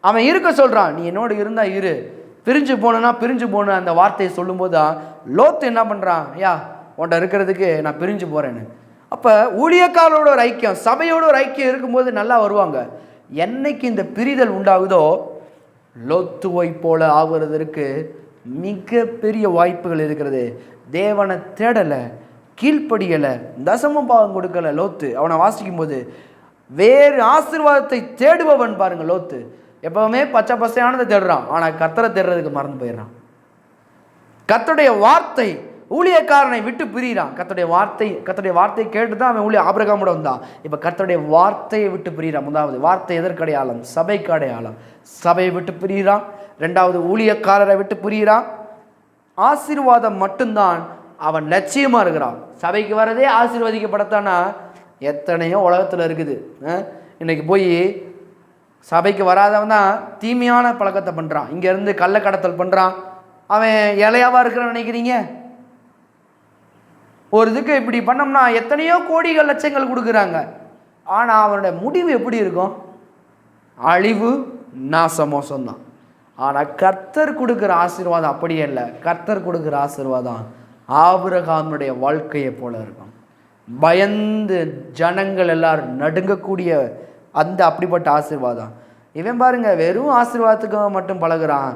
அவன் இருக்க சொல்றான், நீ என்னோட இருந்தா இரு, பிரிஞ்சு போனா பிரிஞ்சு போன அந்த வார்த்தையை சொல்லும்போது தான் லோத்து என்ன பண்றான், ஐயா உன்ட்ட இருக்கிறதுக்கு நான் பிரிஞ்சு போறேன்னு. அப்போ ஊழியக்காரோட ஒரு ஐக்கியம், சபையோட ஒரு ஐக்கியம் இருக்கும்போது நல்லா வருவாங்க. என்னைக்கு இந்த பிரிதல் உண்டாகுதோ லோத்துவை போல ஆகுறதற்கு மிகப்பெரிய வாய்ப்புகள் இருக்கிறது. தேவனை தேடலை, கீழ்ப்படியலை, தசம பாகம் கொடுக்கலை லோத்து. அவனை வாசிக்கும் போது வேறு ஆசீர்வாதத்தை தேடுபவன் பாருங்க லோத்து. எப்பவுமே பச்சை பசையானதை தேடுறான், ஆனால் கர்த்தரை தேடுறதுக்கு மறந்து போயிடுறான். கர்த்தருடைய வார்த்தை ஊழியக்காரனை விட்டு பிரிகிறான். கர்த்தருடைய வார்த்தை கேட்டு தான் அவன் ஆபிரகாமோட வந்தான். இப்போ கர்த்தருடைய வார்த்தையை விட்டு பிரிகிறான். முதலாவது வார்த்தை எதற்கு அடையாளம்? சபைக்கு அடையாளம். சபையை விட்டு பிரிகிறான். ரெண்டாவது ஊழியக்காரரை விட்டு பிரிகிறான். ஆசீர்வாதம் மட்டும்தான் அவன் லட்சியமாக இருக்கிறான். சபைக்கு வரதே ஆசீர்வதிக்கப்படத்தானா? எத்தனையோ உலகத்தில் இருக்குது. இன்னைக்கு போய் சபைக்கு வராதவன் தான் தீமையான பழக்கத்தை பண்ணுறான். இங்கேருந்து கள்ளக்கடத்தல் பண்ணுறான். அவன் இலையாவாக இருக்கிறான்னு நினைக்கிறீங்க? ஒரு இதுக்கு இப்படி பண்ணோம்னா எத்தனையோ கோடிகள் லட்சங்கள் கொடுக்குறாங்க. ஆனால் அவனுடைய முடிவு எப்படி இருக்கும்? அழிவு, நாசமோசம்தான். ஆனால் கர்த்தர் கொடுக்குற ஆசீர்வாதம் அப்படியே இல்லை. கர்த்தர் கொடுக்குற ஆசீர்வாதம் ஆபிரகாமுடைய வாழ்க்கையை போல இருக்கும். பயந்து ஜனங்கள் எல்லாரும் நடுங்கக்கூடிய அந்த அப்படிப்பட்ட ஆசீர்வாதம். இவன் பாருங்க, வெறும் ஆசீர்வாதத்துக்கு மட்டும் பழகுறான்.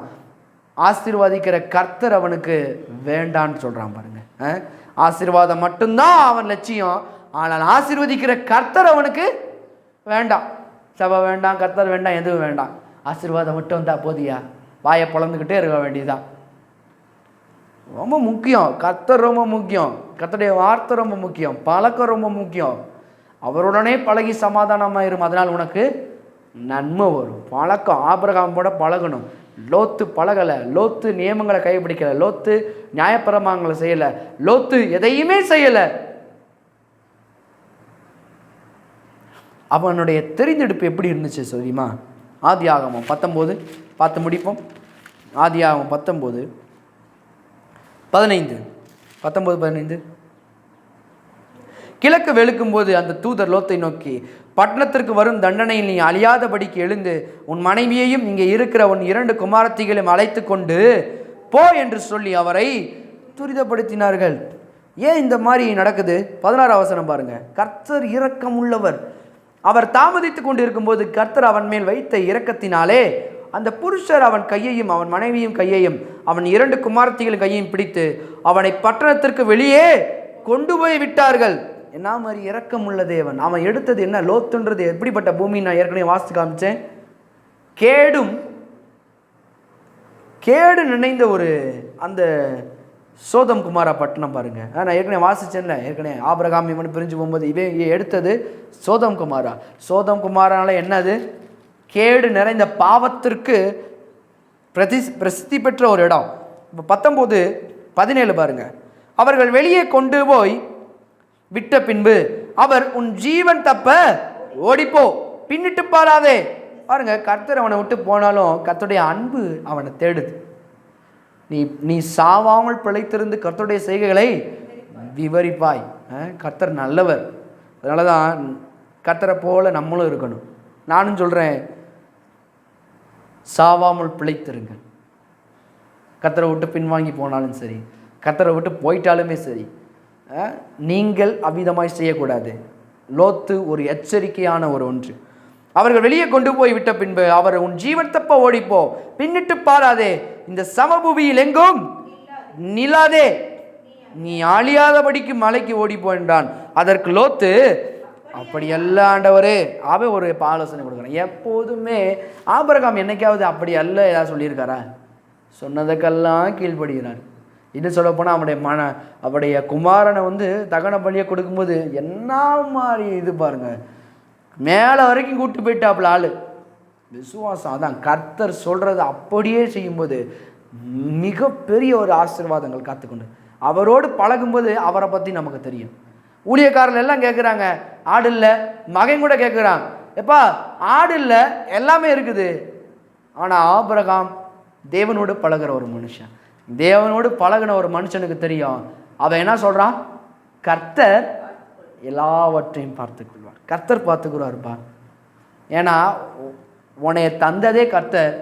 ஆசீர்வாதிக்கிற கர்த்தர் அவனுக்கு வேண்டான்னு சொல்றான் பாருங்க. ஆசீர்வாதம் மட்டும்தான் அவன் லட்சியம், ஆனால் ஆசீர்வதிக்கிற கர்த்தர் அவனுக்கு வேண்டாம். சபை வேண்டாம், கர்த்தர் வேண்டாம், எதுவும் வேண்டாம். ஆசீர்வாதம் மட்டும் வந்தா போதியா, வாயை பொழந்துக்கிட்டே இருக்க வேண்டியதுதான். ரொம்ப முக்கியம், கர்த்தர் ரொம்ப முக்கியம், கர்த்தருடைய வார்த்தை ரொம்ப முக்கியம், பழக்கம் ரொம்ப முக்கியம். அவருடனே பழகி சமாதானமாயிரும், அதனால் உனக்கு நன்மை வரும். பழக்கம் ஆபிரகாமோட பழகணும். லோத்து பழகலை, லோத்து நியமங்களை கைப்பிடிக்கலை, லோத்து நியாயப்பிரமாணங்களை செய்யலை, லோத்து எதையுமே செய்யலை. அவனுடைய தெரிந்தெடுப்பு எப்படி இருந்துச்சு தெரியுமா? ஆதியாகமம் 19 பார்த்து முடிப்போம். ஆதியாகமம் 19:15. கிழக்கு வெளுக்கும்போது அந்த தூதர் லோத்தை நோக்கி, பட்டணத்திற்கு வரும் தண்டனையில் நீ அழியாதபடிக்கு எழுந்து உன் மனைவியையும் இங்கே இருக்கிற உன் 2 குமாரத்திகளையும் அழைத்து கொண்டு போ என்று சொல்லி அவரை துரிதப்படுத்தினார்கள். ஏன் இந்த மாதிரி நடக்குது? 16 வசனம் பாருங்க. கர்த்தர் இரக்கம் உள்ளவர். அவர் தாமதித்து கொண்டு இருக்கும்போது கர்த்தர் அவன் மேல் வைத்த இரக்கத்தினாலே அந்த புருஷர் அவன் கையையும் அவன் மனைவியும் கையையும் அவன் 2 குமாரத்திகள் கையையும் பிடித்து அவனை பட்டணத்திற்கு வெளியே கொண்டு போய் விட்டார்கள். என்ன மாதிரி இரக்கம் உள்ள தேவன். அவன் எடுத்தது என்ன? லோத்துன்றது எப்படிப்பட்ட பூமி? நான் ஏற்கனவே வாசித்து காமிச்சேன். கேடு நினைந்த ஒரு அந்த சோதம் குமாரா பட்டணம் பாருங்க. நான் ஏற்கனவே வாசிச்சேன்ல, ஏற்கனவே ஆபிரகாம் இவன் பிரிஞ்சு போகும்போது இவன் எடுத்தது சோதம் குமாரா. சோதம் குமாரானால என்னது? கேடு நிறைந்த பாவத்திற்கு பிரசித்தி பெற்ற ஒரு இடம். இப்போ 19:17 பாருங்க. அவர்கள் வெளியே கொண்டு போய் விட்ட பின்பு அவர் உன் ஜீவன் தப்ப ஓடிப்போ, பின்னிட்டு பாராதே. பாருங்க, கர்த்தர் அவனை விட்டு போனாலும் கர்த்தருடைய அன்பு அவனை தேடுது. நீ சாவாமல் பிழைத்திருந்து கர்த்தருடைய செய்கைகளை விவரிப்பாய். கர்த்தர் நல்லவர். அதனால தான் கர்த்தரை போல நம்மளும் இருக்கணும். நானும் சொல்கிறேன், சாவாமல் பிழைத்திருங்கள். கர்த்தரை விட்டு பின்வாங்கி போனாலும் சரி, கர்த்தரை விட்டு போயிட்டாலுமே சரி, நீங்கள் அவ்விதமாய் செய்யக்கூடாது. லோத்து ஒரு எச்சரிக்கையான ஒரு ஒன்று. அவர்கள் வெளியே கொண்டு போய் விட்ட பின்பு அவர் உன் ஜீவன் தப்ப ஓடிப்போ, பின்னிட்டு பாராதே, இந்த சமபூமியில் எங்கும் நிலாதே, நீ அழியாதபடிக்கு மலைக்கு ஓடிப்போ என்றான். அதற்கு லோத்து, அப்படி அல்ல ஆண்டவரே. அவன் ஒரு ஆலோசனை கொடுக்குறான். எப்போதுமே ஆபிரகாம் என்னைக்காவது அப்படி அல்ல ஏதாவது சொல்லியிருக்காரா? சொன்னதுக்கெல்லாம் கீழ்ப்படுகிறார். இன்னும் சொல்ல போனால் அவருடைய குமாரனை தகன பலியை கொடுக்கும்போது என்ன மாதிரி இது பாருங்க, மேலே வரைக்கும் கூட்டு போயிட்டாப்புல ஆளு. விசுவாசம். அதான் கர்த்தர் சொல்றது அப்படியே செய்யும்போது மிகப்பெரிய ஒரு ஆசீர்வாதங்கள் காத்துக்கொண்டு அவரோடு பழகும்போது அவரை பற்றி நமக்கு தெரியும். ஊழியக்காரர்கள் எல்லாம் கேட்குறாங்க, ஆடு இல்லை. மகன் கூட கேட்குறான், எப்பா ஆடு இல்லை, எல்லாமே இருக்குது. ஆனால் ஆபிரகாம் தேவனோடு பழகிற ஒரு மனுஷன். தேவனோடு பழகின ஒரு மனுஷனுக்கு தெரியும், அவன் என்ன சொல்கிறான்? கர்த்தர் எல்லாவற்றையும் பார்த்துக்கொள்வார். கர்த்தர் பார்த்துக்கிறாருப்பா. ஏன்னா உன்னைய தந்ததே கர்த்தர்.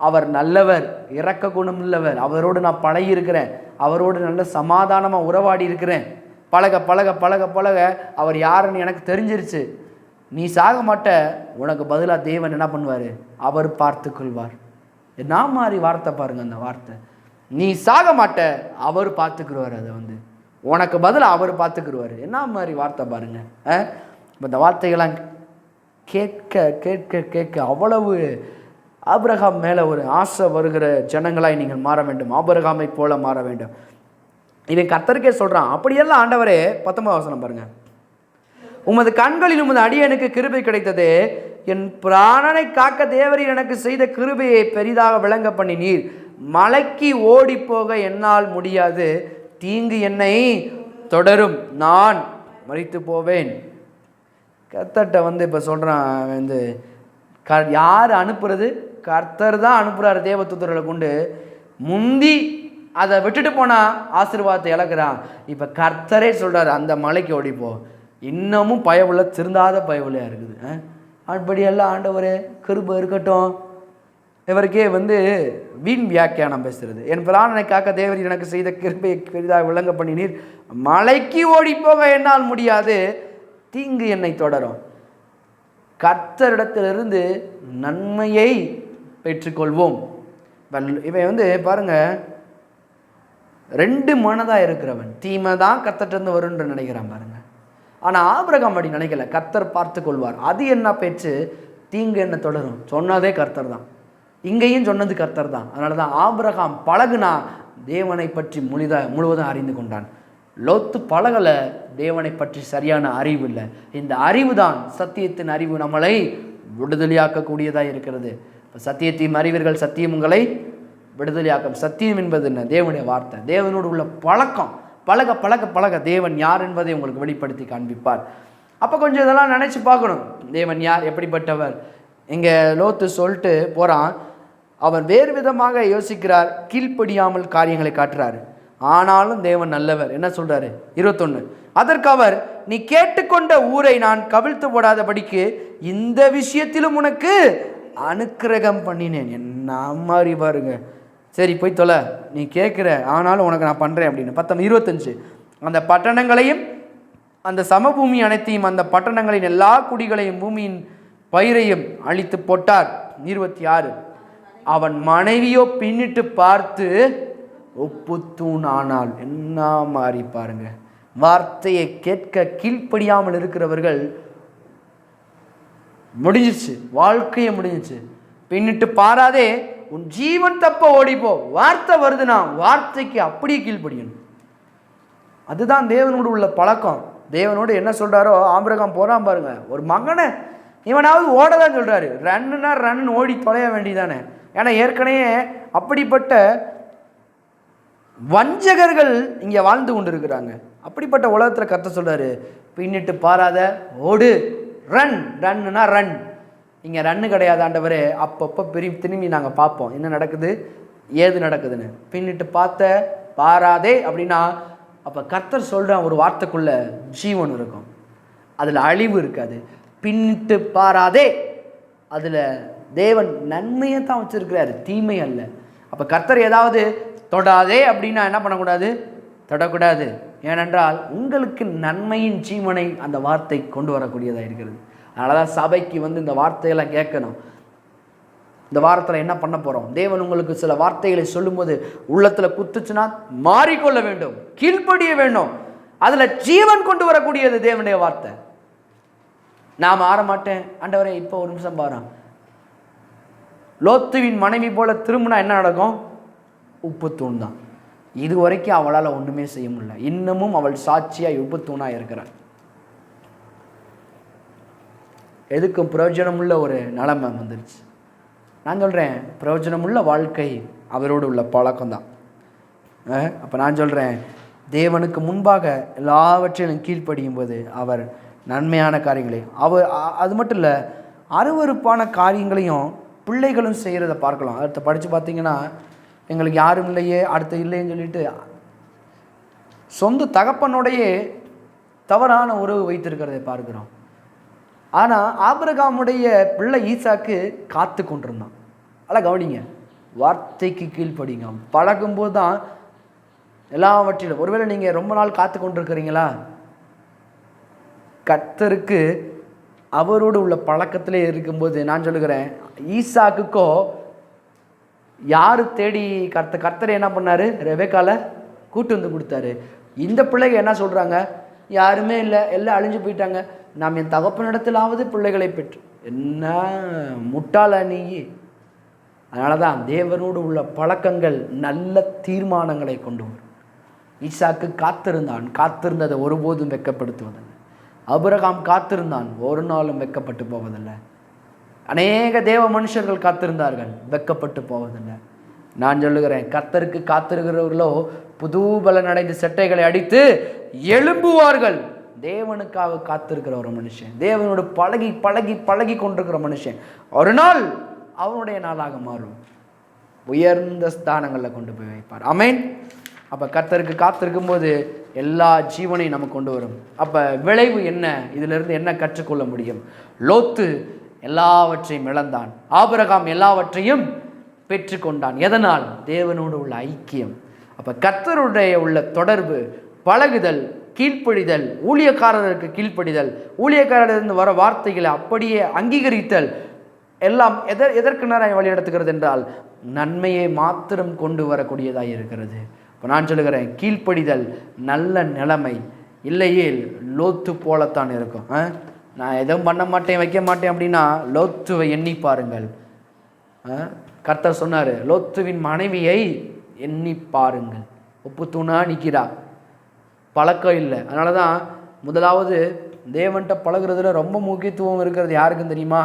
அவர் நல்லவர், இரக்க குணம் உள்ளவர். அவரோடு நான் பழகி இருக்கிறேன், அவரோடு நல்ல சமாதானமாக உறவாடி இருக்கிறேன். பழக பழக பழக பழக அவர் யாருன்னு எனக்கு தெரிஞ்சிருச்சு. நீ சாக மாட்ட, உனக்கு பதிலாக தேவன் என்ன பண்ணுவார்? அவர் பார்த்து கொள்வார். என்ன மாதிரி வார்த்தை பாருங்க அந்த வார்த்தை. நீ சாக மாட்ட, அவர் பார்த்துக்குருவார். அதை உனக்கு பதிலாக அவர் பார்த்துக்குருவார். என்ன மாதிரி வார்த்தை பாருங்க. இப்போ இந்த வார்த்தைகள்லாம் கேட்க கேட்க கேட்க அவ்வளவு ஆபிரகாம் மேலே ஒரு ஆசை வருகிற ஜனங்களாய் நீங்கள் மாற வேண்டும். ஆபிரகாமை போல மாற வேண்டும். இவன் கர்த்தருக்கே சொல்கிறான். அப்படியெல்லாம் ஆண்டவரே, 19 வசனம் பாருங்க. உமது கண்களில் உமது அடியனுக்கு கிருபை கிடைத்தது, என் பிராணனை காக்க தேவரீர் எனக்கு செய்த கிருபையை பெரிதாக விளங்க பண்ணினீர். மலைக்கு ஓடி போக என்னால் முடியாது, தீங்கு என்னை தொடரும், நான் மரித்து போவேன். கர்த்தர்கிட்ட இப்போ சொல்கிறான், யார் அனுப்புறது? கர்த்தர் தான் அனுப்புகிறார் தேவதூதர்களை கொண்டு. முந்தி அதை விட்டுட்டு போனால் ஆசீர்வாதத்தை இழக்கிறான். இப்போ கர்த்தரே சொல்கிறார், அந்த மலைக்கு ஓடிப்போ. இன்னமும் பயவுள்ள திருந்தாத பயவுள்ளையாக இருக்குது. அப்படியெல்லாம் ஆண்டவரே கிருபை இருக்கட்டும். இவருக்கே வீண் வியாக்கியானம் பேசுறது. என் பிராணனை காக்க தேவரீர் எனக்கு செய்த கிருபையை பெரிதாக விளங்க பண்ணினீர். மலைக்கு ஓடி போக என்னால் முடியாது, தீங்கு என்னை தொடரும். கர்த்தரிடத்திலிருந்து நன்மையை பெற்றுக்கொள்வோம். இவன் பாருங்க, 2 மனதாக இருக்கிறவன். தீமை தான் கர்த்தர்கிட்ட வரும்னு நினைக்கிறான் பாருங்க. ஆனால் ஆபிரகாம் அப்படி நினைக்கல. கர்த்தர் பார்த்து கொள்வார். அது என்ன பேச்சு? தீங்கு என்ன தொடரும். சொன்னதே கர்த்தர் தான், இங்கேயும் சொன்னது கர்த்தர் தான். அதனால தான் ஆபிரகாம் பழகுனா தேவனை பற்றி முழுவதும் அறிந்து கொண்டான். லோத்து பழகலை, தேவனை பற்றி சரியான அறிவு இல்லை. இந்த அறிவு தான் சத்தியத்தின் அறிவு, நம்மளை விடுதலையாக்கக்கூடியதாக இருக்கிறது. சத்தியத்தையும் அறிவீர்கள், சத்தியம் உங்களை விடுதலையாக்கும். சத்தியம் என்பது என்ன? தேவனுடைய வார்த்தை. தேவனோடு உள்ள பழக்கம். பழக பழக பழக தேவன் யார் என்பதை உங்களுக்கு வெளிப்படுத்தி காண்பிப்பார். அப்போ கொஞ்சம் இதெல்லாம் நினச்சி பார்க்கணும். தேவன் யார், எப்படிப்பட்டவர். இங்கே லோத்து சொல்லிட்டு போகிறான், அவன் வேறு விதமாக யோசிக்கிறார், கீழ்ப்படியாமல் காரியங்களை காட்டுறாரு. ஆனாலும் தேவன் நல்லவர். என்ன சொல்கிறாரு 21, அதற்கு அவர், நீ கேட்டுக்கொண்ட ஊரை நான் கவிழ்த்து போடாதபடிக்கு இந்த விஷயத்திலும் உனக்கு அனுக்கிரகம் பண்ணினேன். என்ன மாதிரி பாருங்க. சரி போய் தொலை, நீ கேட்குற, ஆனாலும் உனக்கு நான் பண்ணுறேன் அப்படின்னு. 25, அந்த பட்டணங்களையும் அந்த சமபூமி அனைத்தையும் அந்த பட்டணங்களின் எல்லா குடிகளையும் பூமியின் பயிரையும் அழித்து போட்டார். 26, அவன் மனைவியோ பின்னிட்டு பார்த்து உப்பு தூண் ஆனாள். என்ன மாதிரி பாருங்க. வார்த்தையை கேட்க கீழ்ப்படியாமல் இருக்கிறவர்கள் முடிஞ்சிச்சு, வாழ்க்கையை முடிஞ்சிச்சு. பின்னிட்டு பாராதே, உன் ஜீவன் தப்ப ஓடிப்போ. வார்த்தை வருதுன்னா வார்த்தைக்கு அப்படியே கீழ்ப்படியணும். அதுதான் தேவனோடு உள்ள பழக்கம். தேவனோடு என்ன சொல்றாரோ, ஆபிரகாம் போறான் பாருங்க, ஒரு மகனை இவனாவது ஓடதான் சொல்றாரு. ரன்னுனா ரன் ஓடி தொலைய வேண்டியதானே. ஏன்னா ஏற்கனவே அப்படிப்பட்ட வஞ்சகர்கள் இங்கே வாழ்ந்து கொண்டு இருக்கிறாங்க. அப்படிப்பட்ட உலகத்தில் கர்த்தர் சொல்றாரு, பின்னிட்டு பாராத ஓடு, ரன். ரன்னுனா ரன். இங்கே ரன்னு கிடையாது ஆண்டவரே. அப்பப்போ திரும்பி நாங்கள் பார்ப்போம் என்ன நடக்குது ஏது நடக்குதுன்னு. பின்னிட்டு பார்த்த பாராதே அப்படின்னா அப்போ கர்த்தர் சொல்கிற ஒரு வார்த்தைக்குள்ள ஜீவன் இருக்கும், அதில் அழிவு இருக்காது. பின்னிட்டு பாராதே, அதில் தேவன் நன்மையை தான் வச்சிருக்கிறாரு, தீமை அல்ல. அப்போ கர்த்தர் ஏதாவது தொடாதே அப்படின்னா என்ன பண்ணக்கூடாது, தொடக்கூடாது. ஏனென்றால் உங்களுக்கு நன்மையின் ஜீவனை அந்த வார்த்தை கொண்டு வரக்கூடியதாக இருக்கிறது. அதனால தான் சபைக்கு இந்த வார்த்தையெல்லாம் கேட்கணும். இந்த வாரத்தில் என்ன பண்ண போகிறோம், தேவன் உங்களுக்கு சில வார்த்தைகளை சொல்லும்போது உள்ளத்தில் குத்துச்சுன்னா மாறிக்கொள்ள வேண்டும், கீழ்ப்படிய வேண்டும். அதில் ஜீவன் கொண்டு வரக்கூடியது தேவனுடைய வார்த்தை. நான் மாற மாட்டேன் ஆண்டவரே. இப்போ ஒரு நிமிஷம் பாருங்க, லோத்துவின் மனைவி போல திரும்பினா என்ன நடக்கும், உப்பு தூண் தான். இது வரைக்கும் அவளால் ஒன்றுமே செய்ய முடியல. இன்னமும் அவள் சாட்சியாக உப்பு தூணாக இருக்கிறாள். எதுக்கும் பிரயோஜனமுள்ள ஒரு நிலைமை வந்துருச்சு. நான் சொல்கிறேன், பிரயோஜனமுள்ள வாழ்க்கை அவரோடு உள்ள பழக்கம்தான். அப்போ நான் சொல்கிறேன், தேவனுக்கு முன்பாக எல்லாவற்றையும் கீழ்ப்படியும் போது அவர் நன்மையான காரியங்களை அது மட்டும் இல்லை, அருவருப்பான காரியங்களையும் பிள்ளைகளும் செய்கிறத பார்க்கலாம். அடுத்த படித்து பார்த்தீங்கன்னா, எங்களுக்கு யாரும் இல்லையே, அடுத்த இல்லைன்னு சொல்லிட்டு சொந்த தகப்பனோடையே தவறான உறவு வைத்திருக்கிறதை பார்க்கிறோம். ஆனால் ஆபிரகாமுடைய பிள்ளை ஈசாக்கு காத்து கொண்டிருந்தான். அதெல்லாம் கவனிங்க, வார்த்தைக்கு கீழ்ப்படிங்க. பழகும்போது தான் எல்லாவற்றிலும். ஒருவேளை நீங்கள் ரொம்ப நாள் காத்து கொண்டிருக்கிறீங்களா, கர்த்தருக்கு அவரோடு உள்ள பழக்கத்திலே இருக்கும்போது நான் சொல்லுகிறேன், ஈசாக்குக்கோ யார் தேடி கர்த்தர் என்ன பண்ணார், ரெபெக்கால கூட்டு வந்து கொடுத்தாரு. இந்த பிள்ளைங்க என்ன சொல்கிறாங்க, யாருமே இல்லை, எல்லாம் அழிஞ்சு போயிட்டாங்க, நாம் என் தகப்பனிடத்திலாவது பிள்ளைகளை பெற்று. என்ன முட்டாள நீ. அதனால தான் தேவனோடு உள்ள பழக்கங்கள் நல்ல தீர்மானங்களை கொண்டு வரும். ஈசாக்கு காத்திருந்தான், காத்திருந்ததை ஒருபோதும் வெட்கப்படுத்துவதில்லை. ஆபிரகாம் காத்திருந்தான், ஒரு நாளும் வெட்கப்பட்டு போவதில்லை. அநேக தேவ மனுஷர்கள் காத்திருந்தார்கள், வெட்கப்பட்டு போவதில்லை. நான் சொல்லுகிறேன், கர்த்தருக்கு காத்திருக்கிறவர்களோ புது பலன் அடைந்து செட்டைகளை அடித்து எழும்புவார்கள். தேவனுக்காக காத்திருக்கிற ஒரு மனுஷன், தேவனோடு பழகி பழகி பழகி கொண்டிருக்கிற மனுஷன் ஒரு நாள் அவனுடைய நாளாக மாறும், உயர்ந்த ஸ்தானங்களில் கொண்டு போய் வைப்பார். ஆமென். அப்போ கர்த்தருக்கு காத்திருக்கும் போது எல்லா ஜீவனையும் நமக்கு கொண்டு வரும். அப்போ விளைவு என்ன, இதிலிருந்து என்ன கற்றுக்கொள்ள முடியும்? லோத்து எல்லாவற்றையும் இழந்தான், ஆபிரகாம் எல்லாவற்றையும் பெற்றுக்கொண்டான். எதனால்? தேவனோடு உள்ள ஐக்கியம். அப்போ கர்த்தருடைய உள்ள தொடர்பு, பழகுதல், கீழ்ப்படிதல், ஊழியக்காரருக்கு கீழ்ப்படிதல், ஊழியக்காரரிலிருந்து வர வார்த்தைகளை அப்படியே அங்கீகரித்தல், எல்லாம் எதற்கு நேரம் வழி நடத்துகிறது என்றால் நன்மையை மாத்திரம் கொண்டு வரக்கூடியதாக இருக்கிறது. இப்போ நான் சொல்லுகிறேன், கீழ்ப்படிதல் நல்ல நிலைமை, இல்லையே லோத்து போலத்தான் இருக்கும். நான் எதுவும் பண்ண மாட்டேன் வைக்க மாட்டேன் அப்படின்னா லோத்துவை எண்ணி பாருங்கள். கர்த்தர் சொன்னார், லோத்துவின் மனைவியை எண்ணி பாருங்கள். உப்பு தூணா நிற்கிறா, பழக்கம் இல்லை. அதனால தான் முதலாவது தேவன்கிட்ட பழகிறதுல ரொம்ப முக்கியத்துவம் இருக்கிறது யாருக்கும் தெரியுமா?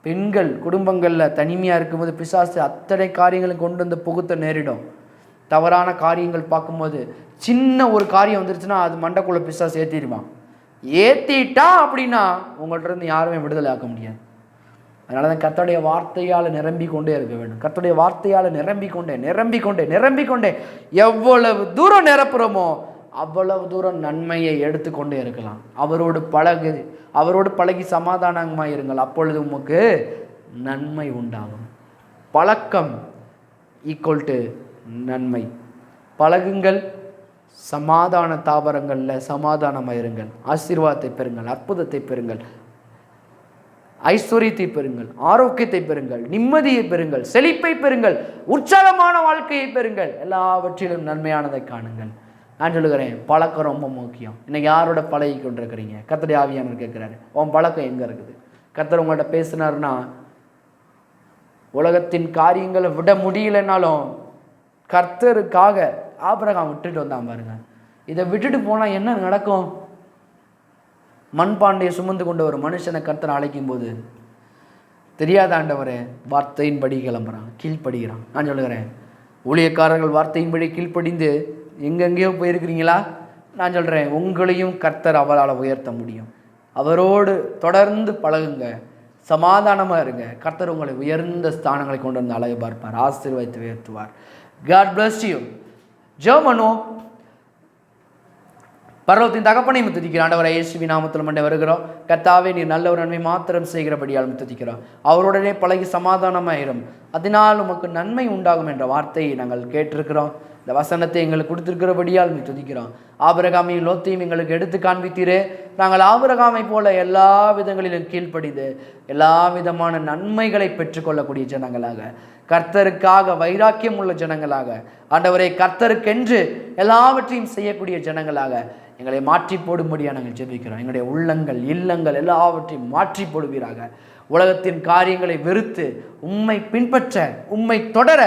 பெண்கள். குடும்பங்களில் தனிமையாக இருக்கும்போது பிசாசு அத்தனை காரியங்களும் கொண்டு வந்து புகுத்த நேரிடும். தவறான காரியங்கள் பார்க்கும்போது சின்ன ஒரு காரியம் வந்துருச்சுன்னா அது மண்டைக்குள்ளே பிசாசு ஏற்றிடுவான். ஏற்றிட்டா அப்படின்னா உங்கள்கிட்ட இருந்து யாருமே விடுதலை ஆக்க முடியாது. அதனால தான் கர்த்தருடைய வார்த்தையால் நிரம்பிக் கொண்டே இருக்க வேண்டும். கர்த்தருடைய வார்த்தையால் நிரம்பிக் கொண்டே எவ்வளவு தூரம் நிரப்புறோமோ அவ்வளவு தூரம் நன்மையை எடுத்துக்கொண்டே இருக்கலாம். அவரோடு பழகி சமாதானமாக இருங்கள், அப்பொழுது உமக்கு நன்மை உண்டாகும். பழக்கம் ஈக்குவல் டு நன்மை. பழகுங்கள், சமாதான தாவரங்களில் சமாதானமாக இருங்கள், ஆசீர்வாதத்தை பெறுங்கள், அற்புதத்தை பெறுங்கள், ஐஸ்வர்யத்தை பெறுங்கள், ஆரோக்கியத்தை பெறுங்கள், நிம்மதியை பெறுங்கள், செழிப்பை பெறுங்கள், உற்சாகமான வாழ்க்கையை பெறுங்கள், எல்லாவற்றிலும் நன்மையானதை காணுங்கள். நான் சொல்லுகிறேன், பழக்கம் ரொம்ப முக்கியம். இன்னைக்கு யாரோட பழகி கொண்டிருக்கிறீங்க? கர்த்தருடைய ஆவியானவர் கேட்குறாரு, உன் பழக்கம் எங்கே இருக்குது? கர்த்தர் உங்கள்கிட்ட பேசினார்னா, உலகத்தின் காரியங்களை விட முடியலைன்னாலும் கர்த்தருக்காக ஆபிரகாம் விட்டுட்டு வந்தான் பாருங்க. இதை விட்டுட்டு போனால் என்ன நடக்கும்? மண்பாண்டையை சுமந்து கொண்ட ஒரு மனுஷனை கர்த்தர் அழைக்கும் போது, தெரியாத ஆண்டவரே, வார்த்தையின்படி கிளம்புறான், கீழ்ப்படுகிறான். நான் சொல்லுகிறேன், ஊழியக்காரர்கள் வார்த்தையின்படி கீழ்ப்படிந்து எங்கெங்கேயோ போயிருக்கிறீங்களா? நான் சொல்கிறேன், உங்களையும் கர்த்தர் அவரால் உயர்த்த முடியும். அவரோடு தொடர்ந்து பழகுங்க, சமாதானமாக இருங்க. கர்த்தர் உங்களை உயர்ந்த ஸ்தானங்களை கொண்டு வந்து அழகு பார்ப்பார், ஆசீர்வதித்து உயர்த்துவார். God bless you. ஜெபம் பண்ணுவோம். பரலோகத்தின் தகப்பனை துதிக்கிறோம். ஆண்டவரை இயேசுவின் நாமத்தில் மண்டை வருகிறோம். கர்த்தாவே, நீர் நல்ல ஒரு நன்மை மாத்திரம் செய்கிறபடியால் துதிக்கிறோம். அவருடனே பழகி சமாதானமாயிரும், அதனால் உமக்கு நன்மை உண்டாகும் என்ற வார்த்தையை நாங்கள் கேட்டிருக்கிறோம். இந்த வசனத்தை எங்களுக்கு கொடுத்திருக்கிறபடியால் துதிக்கிறோம். ஆபிரகாமையும் லோத்தையும் எங்களுக்கு எடுத்து காண்பித்தீரே. நாங்கள் ஆபிரகாமை போல எல்லா விதங்களிலும் கீழ்ப்படிந்து எல்லா விதமான நன்மைகளை பெற்றுக்கொள்ளக்கூடிய ஜனங்களாக, கர்த்தருக்காக வைராக்கியம் உள்ள ஜனங்களாக, ஆண்டவரை கர்த்தருக்கென்று எல்லாவற்றையும் செய்யக்கூடிய ஜனங்களாக எங்களை மாற்றி போடும்படியாக நாங்கள் ஜெபிக்கிறோம். எங்களுடைய உள்ளங்கள், இல்லங்கள் எல்லாவற்றையும் மாற்றி போடுவீராக. உலகத்தின் காரியங்களை வெறுத்து உம்மை பின்பற்ற, உம்மை தொடர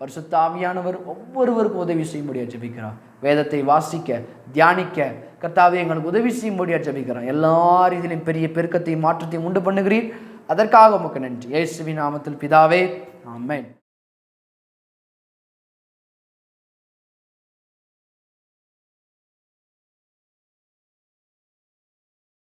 பரிசுத்த ஆவியானவர் ஒவ்வொருவருக்கும் உதவி செய்யும்படியாக ஜெபிக்கிறோம். வேதத்தை வாசிக்க, தியானிக்க கர்த்தாவே எங்களுக்கு உதவி செய்யும்படியாக ஜெபிக்கிறோம். எல்லா ரீதியிலும் பெரிய பெருக்கத்தையும் மாற்றத்தையும் உண்டு பண்ணுகிறீர். அதற்காக உமக்கு நன்றி. இயேசுவின் நாமத்தில் பிதாவே, ஆமென்.